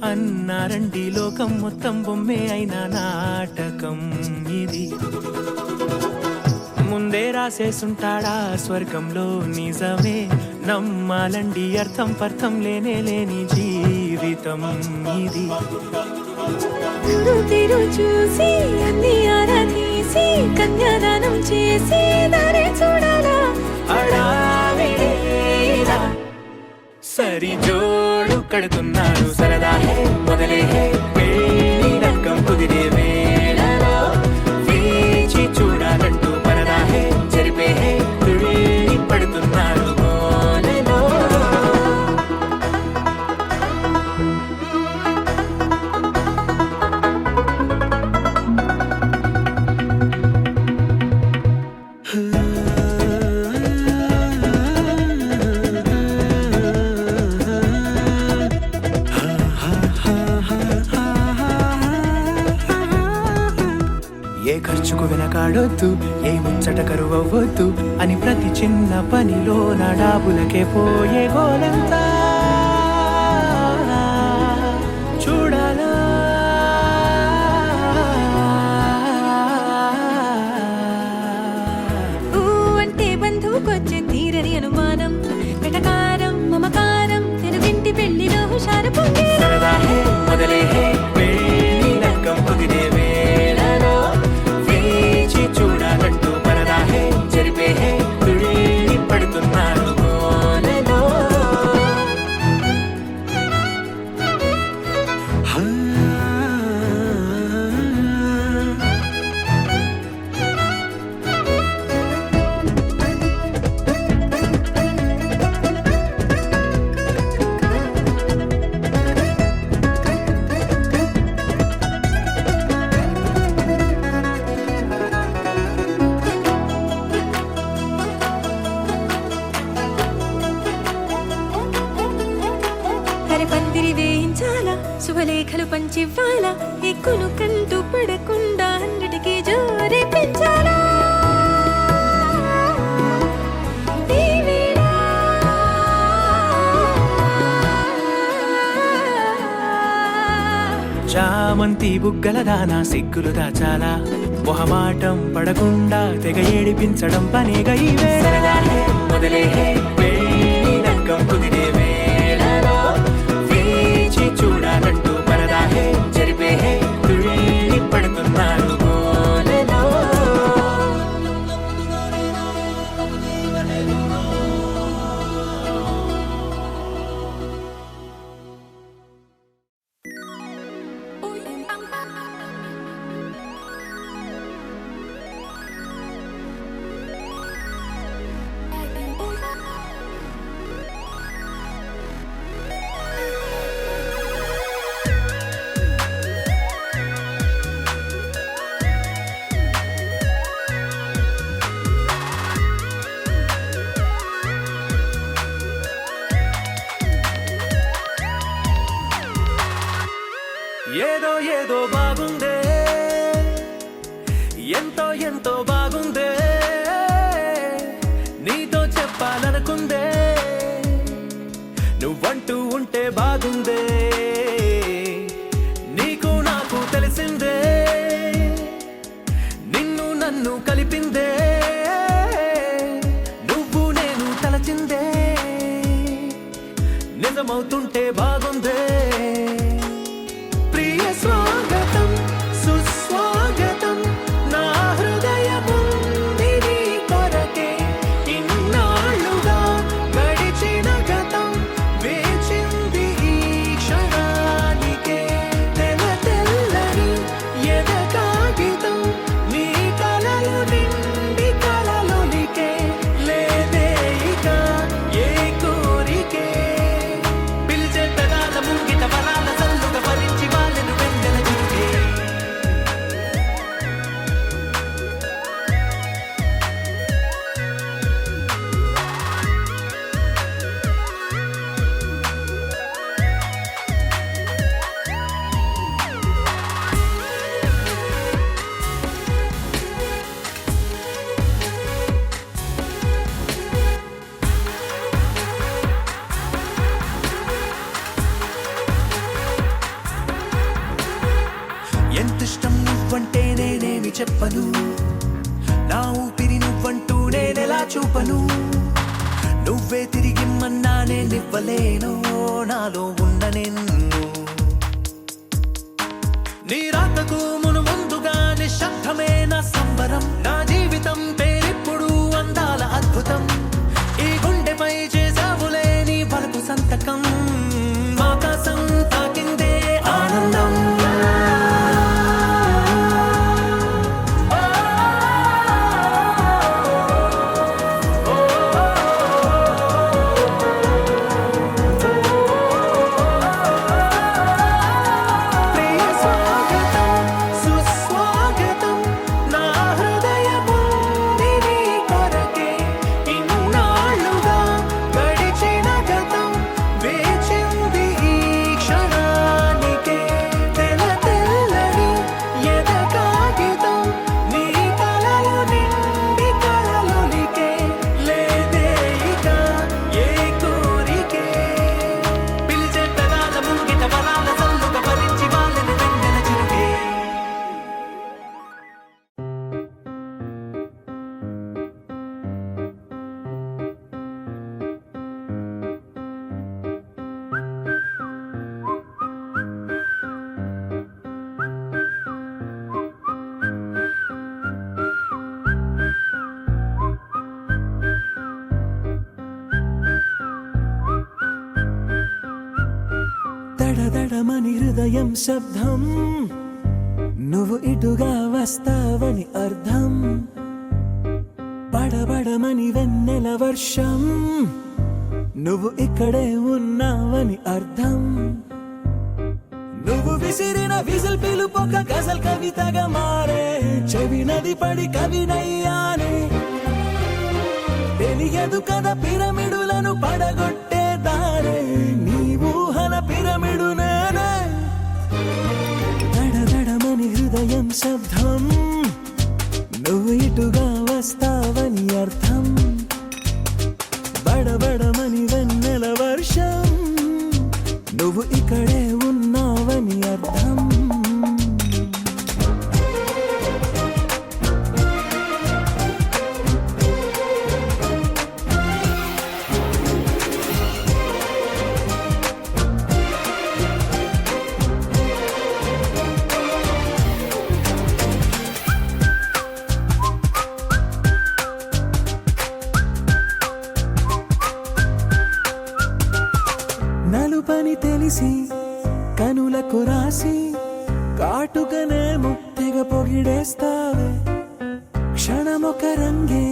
అన్నారండి లోకం మొత్తం బొమ్మే అయిన నాటకం ఇది ముందే రాసేసుంటాడా స్వర్గంలో నిజమే నమ్మాలండి అర్థం పర్థం లేనే లేని జీవితం ఇది తీరు చూసి అన్ని ఆరా తీసి కన్యాదానం చేసి దారే చూడాలా హడావిడిలా సరి జోడు కడుతున్నారు సరదా హే మొదలే హే పెళ్లి రంగం కుదిరే వేళలో వేచి చూడాలంటూ పరదా హే జరిపే హే తుళ్ళి పడుతున్నారు మోనలో ఏ ఖర్చుకు వెనకాడొద్దు ఏ ముచ్చట కరువవ్వొద్దు అని ప్రతి చిన్న పనిలో నా డాబులకే పోయే గోలంతా చూడాలా ఊ అంటే బంధువుకొచ్చే తీరని అనుమానం వెటకారం మమకారం తెలుగింటి పెళ్లిలో హుషారు పొంగే సరదా హే మొదలే హే పెళ్లి రంగం కుదిరే వేళలో వేచి చూడాలంటూ పరదా హే జరిపే హే తుళ్ళి పడుతున్నారు మోనలో పందిరి వేయించాలా శుభలేఖలు పంచివ్వాలా ఎక్కును కంటూ పడకుండా అన్నిటికీ జోరే పెంచాలా దేవిడా. చామంతి బుగ్గల దానా సిగ్గులు దాచాలా మొహమాటం పడకుండా తెగ ఏడిపించడం పనిగా ఇవే సరదా హే మొదలే హే పెళ్లి రంగం కుదిరే వేళలో వేచి చూడాలంటూ పరదా హే జరిపే హే తుళ్ళి పడుతున్నారు గోలలో ఏదో ఏదో బాగుందే ఎంతో ఎంతో బాగుందే నీతో చెప్పాలనుకుందే నువ్వంటూ ఉంటే బాగుందే నీకు నాకు తెలిసిందే నిన్ను నన్ను కలిపిందే నువ్వు నేను తలచిందే నిజమవుతుంటే బాగుందే ప్రియ స్వాగతం సుస్వాగతం నా హృదయముంది నీ కొరకే ఇన్నాళ్ళుగా గడిచిన గతం వేచింది ఈ క్షణానికే తెల్ల తెల్లని ఎద కాగితం నీ కలలు నిండి కలలొలికే లేదే ఇక ఏ కోరికే పిలిచే పెదాల చెప్పను నా ఊపిరి నువ్వంటూ నేనెలా చూపను నువ్వే తిరిగిమ్మన్నా నేనివ్వలేను నాలో ఉన్న నిన్ను నీ రాకకు మును ముందుగా నిశ్శబ్దమే నా సంబరం నా జీవితం పేరిప్పుడు అందాల అద్భుతం ఈ గుండెపై చేసావులే నీ వలపు సంతకం ఆకాశం తాకిందే ఆనందం దడదడమని హృదయం శబ్దం నువ్వు ఇటుగా వస్తావని అర్థం పడబడమని వెన్నెల వర్షం నువ్వు ఇక్కడే ఉన్నావని అర్థం నువ్వు విసిరిన విజిల్ పిలుపొక గజల్ కవితగా మారే చెవి నది పడి కవినయ్యానే తెలియదు కదా పిరమిడులను పడగొట్టే దారే నీ ఊహల పిరమిడు నేనే దడదడమని హృదయం శబ్దం నువ్వు ఇటుగా వస్తావని అర్థం బడబడమని వెన్నెల వర్షం నువ్వు ఇక్కడే ఉన్నావని అర్థం నలుపని తెలిసి కనులకు రాసి కాటుకనే ముత్తెగ పొగిడేస్తావే క్షణమొక రంగే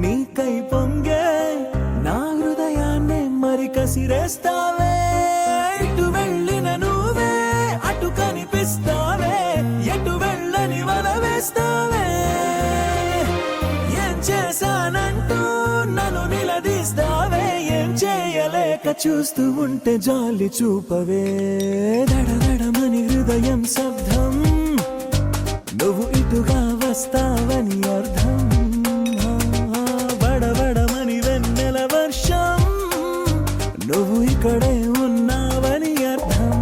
నీకై పొంగే నా హృదయాన్నే మరి కసిరేస్తావే ఇటు వెళ్ళిన నువ్వే అటు కనిపిస్తావే ఎటు వెళ్ళని వల వేస్తావే ఏం చేశానంటూ నన్ను నిలదీస్తావే ఏం చేయలేక చూస్తూ ఉంటే జాలి చూపవే దడదడమని హృదయం శబ్దం నువ్వు ఇటుగా వస్తావని అర్థం బడబడమని వెన్నెల వర్షం నువ్వు ఇక్కడే ఉన్నావని అర్థం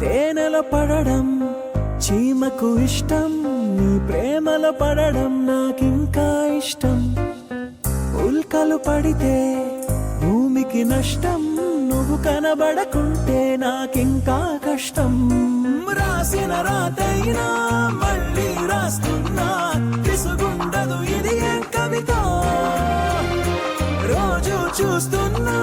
తేనెల పడడం చీమకు ఇష్టం నీ ప్రేమల పడడం నాకింకా ఇష్టం ఉల్కలు పడితే భూమికి నష్టం నువ్వు కనబడకుంటే నాకింకా కష్టం రాసిన రాతైనా మళ్ళీ రాస్తున్నా విసుగుండదు ఇది ఏం కవిత రోజు చూస్తున్నా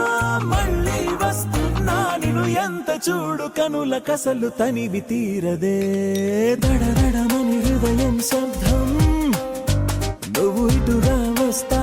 మళ్ళీ వస్తున్నా నిన్ను ఎంత చూడు కనుల కసలు తనివి తీరదే దడదడమని హృదయం శబ్దం నువ్వు ఇటుగా వస్తా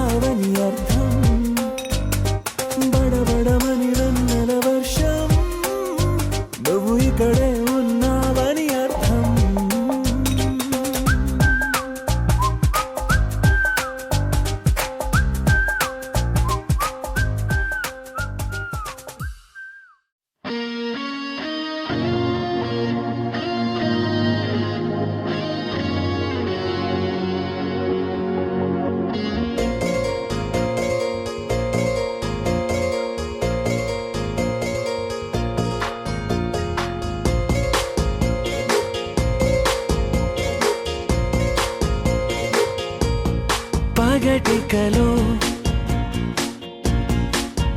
పగటికలో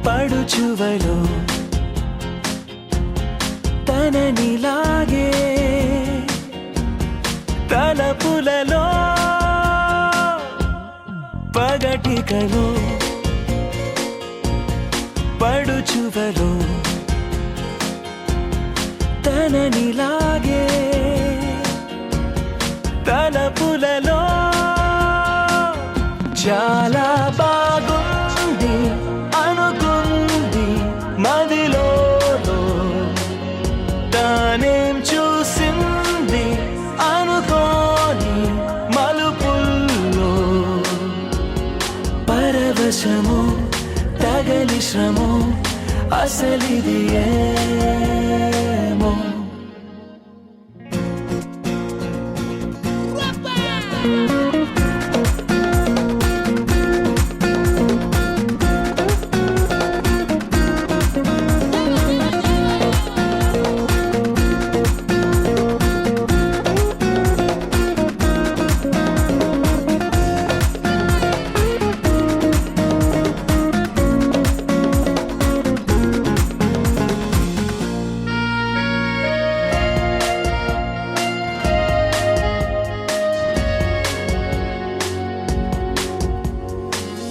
పడుచువలో తననిలాగే తలపులలో పగటికలో పడుచువలో తననిలాగే తలపులలో చాలా బాగుంది అనుకుంది మదిలో తానేం చూసింది అనుకోని మలుపుల్లో పరవశము తగలి శ్రమో అసలిది ఏమో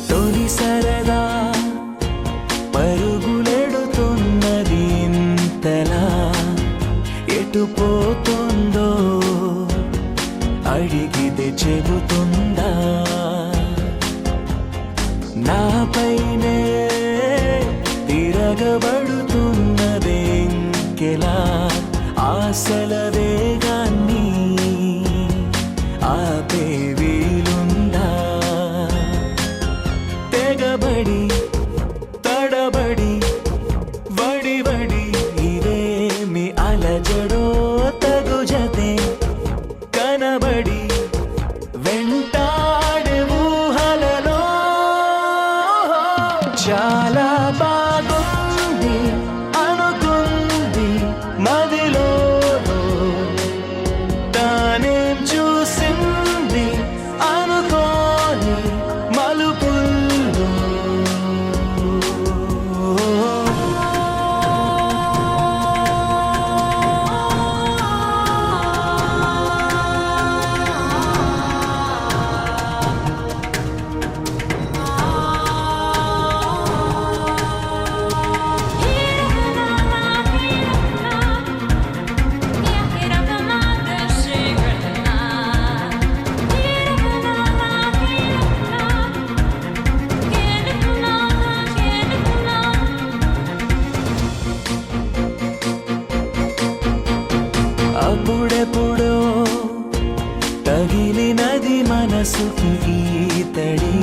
తొలి సరదా పరుగులెడుతున్నది ఇంతలా ఎటు పోతుందో అడిగితే చెబుతుందా నాపైనే తిరగబడుతున్నదే ఇంకెలా ఆశల వేగాన్ని ఆపే వీలుందా తెగబడి తడబడి వడి వడి ఇదేమి అలజడో తగు జతే కనబడి వెంటాడే ఊహలలో చాలా బాగుంది అనుకుంది మదిలో తానేం చూసింది అనుకోని మలుపుల్లో అప్పుడెప్పుడో తగిలినది మనసుకి ఈతడి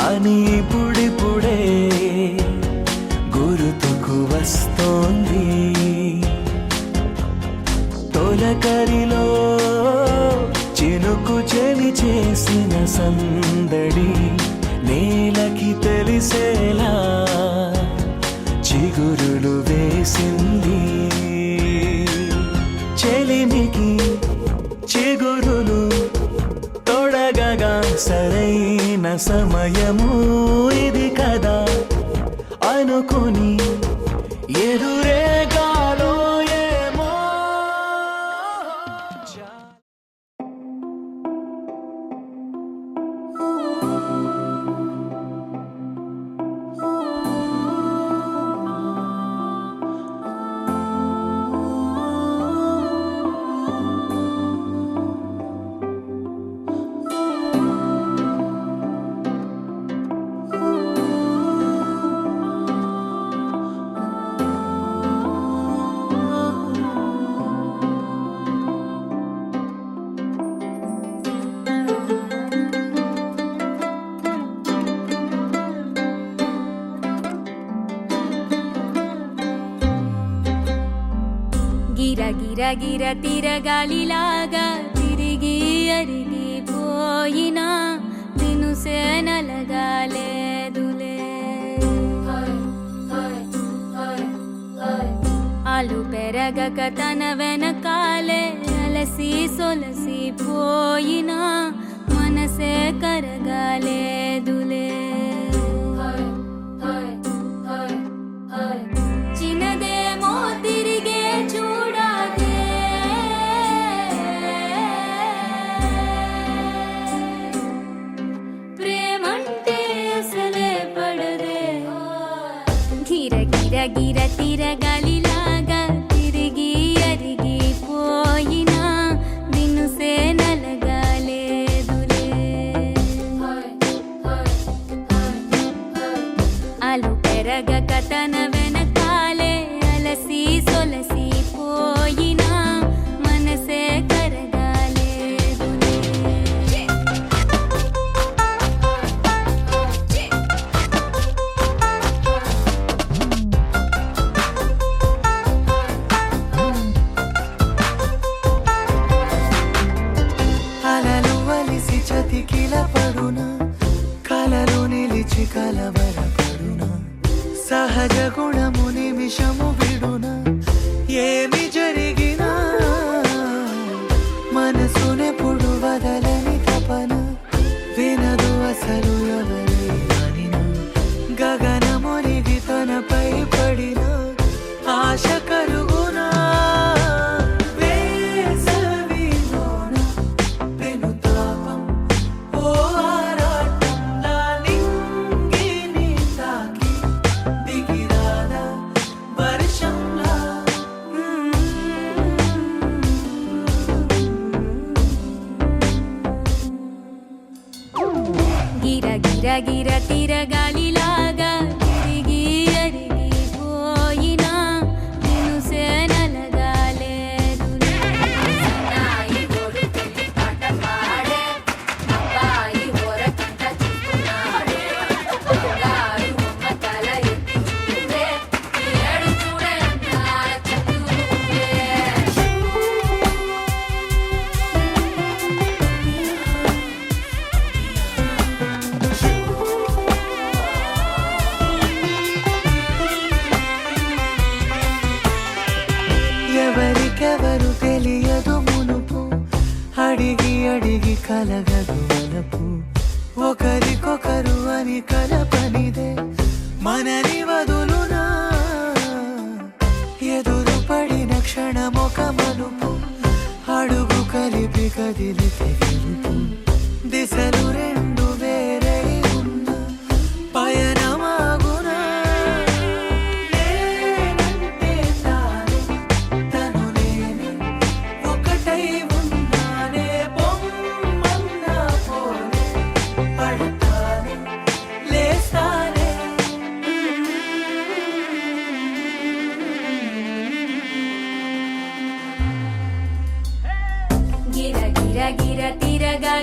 అని ఇప్పుడిప్పుడే గుర్తుకు వస్తోంది తొలకరిలో చినుకు చెలి చేసిన సందడి నేలకి తెలిసేలా చిగురులు వేసింది చెలిమికి చిగురులు తొడగగా సరైన సమయము ఇది కదా అనుకుని ఎదురేగాలో ఏమో గిర గిర గిర తిరగాలిలాగా తిరిగి అరిగిపోయినా తినుసే నలగాలేదులే ఆలు పెరగక తన వెనకాలే అలసి సొలసి పోయినా మనసే కరగా నలగాలేదులే చిన్నదేమో తిరిగే చూడాలే ప్రేమంటే అసలే పడదే గిర గిర గిర తిరగాలిలాగా తిరిగి అరిగిపోయినా దినుసే నలగాలేదులే అలు పెరగక తన వెనకాలే అలసి సొలసి పోయినా మనసే కరగాలేదులే అలలు వలిసి చతికిల పడునా కలలు నిలిచి కలవరపడునా సహజ గుణము నిమిషము విడునా ఏమి జరిగినా మనసునెప్పుడు వదలని తపన వినదు అసలు ఎవరి అనినా గగనమునిగి తనపై పడిన ఆశ కలుగునా వేసవిలోన పెనుతాపం ఓ ఆరాటంలా నింగిని తాకి దిగిరాదా వర్షంలా గిర గిర గిర తిరగాలిలాగా తిరిగి అరిగిపోయినా దినుసే నలగాలేదులే ఎవరికెవరు తెలియదు మునుపు అడిగి అడిగి కలగదు వలపు ఒకరికొకరు అని కలపనిదే మనని వదులునా ఎదురు పడిన క్షణమొక మలుపు అడుగు కలిపి కదిలితే గెలుపు దిశలు రెండు వేరై ఉన్న పయనమాగునా నేనంటే తానే తను నేనే ఒకటై ఉన్నానే బొమ్మన్నా పోనే పడతానే లేస్తానే గిర గిర గిర తిరగాలి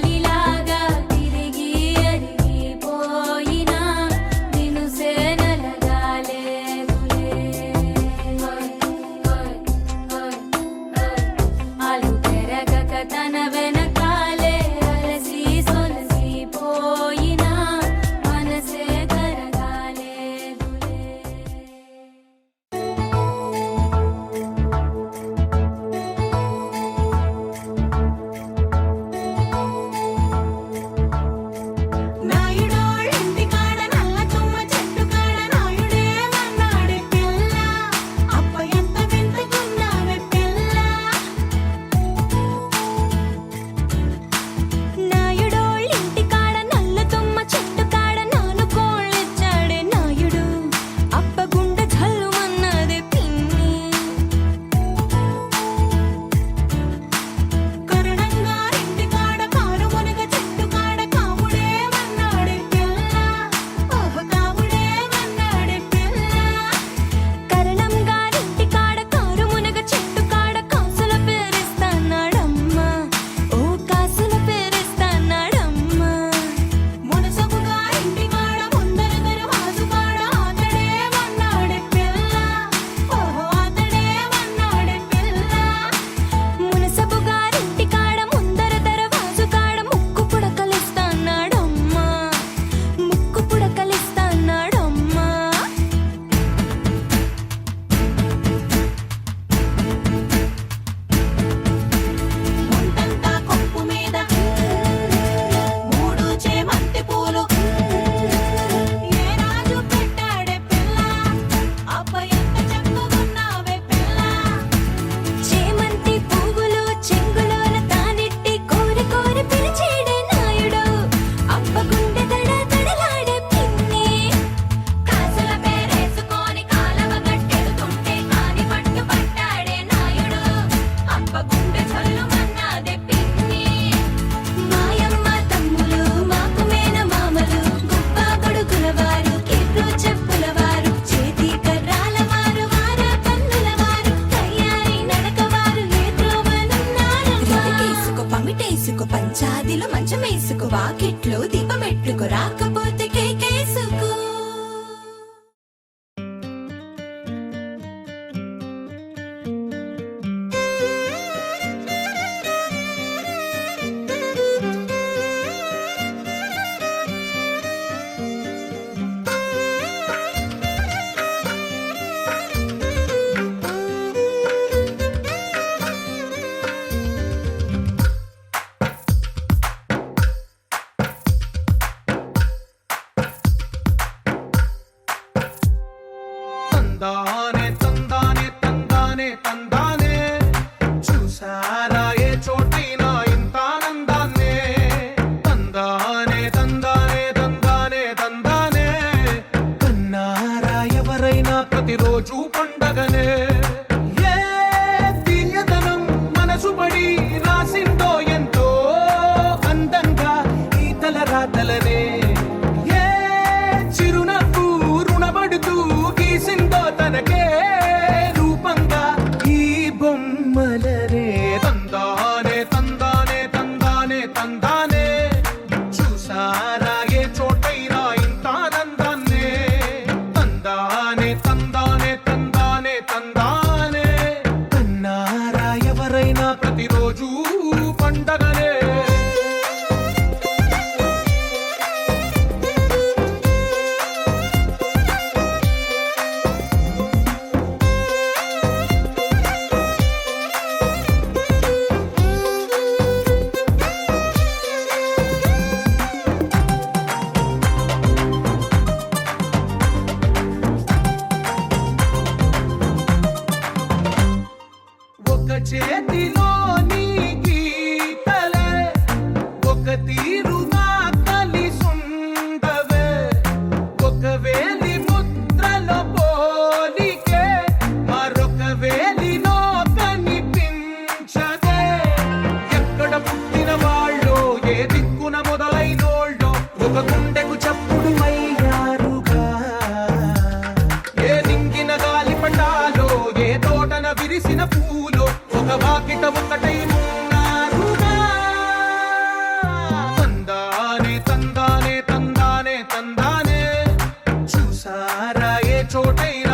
నాకు రాకపోతే కేకేసుకో. తందానే తందానే తందానే తందానే చూసారా ఏ చోటైనా ఇంత ఆనందాన్నే తందానే తందానే తందానే తందానే కన్నారా ఎవరైనా ప్రతిరోజు పండగనే ఏ తీయదనం మనసు పడి రాసిందో ఎంతో అందంగా ఈ తలరాతలనే ఏ చిరునవ్వు రుణపడుతూ గీసిందో తనకే రూపంగా ఈ బొమ్మలనే తందానే తందానే తందానే తందానే చూసారా ఏ చోటైనా ఇంత ఆనందాన్నే తందానే తందానే తందానే తందానే కన్నారా ఎవరైనా ప్రతిరోజు పండగనే ఒక చేతిలో నీ గీతలే ఒక తీరుగా కలిసుండవే ఒక వేలి ముద్రలో పోలికే మరొక వేలిలో కనిపించదే ఎక్కడ పుట్టిన వాళ్ళో ఏ దిక్కున మొదలైనోళ్ళో ఒక గుండెకు చప్పుడు అయ్యారుగా ఏ నింగిన గాలి పటాలో ఏ తోటన విరిసిన పూలో ఒక వాకిట ఒకటై ఉన్నారుగా తందానే తందానే తందానే తందానే చూసారా ఏ చోటైనా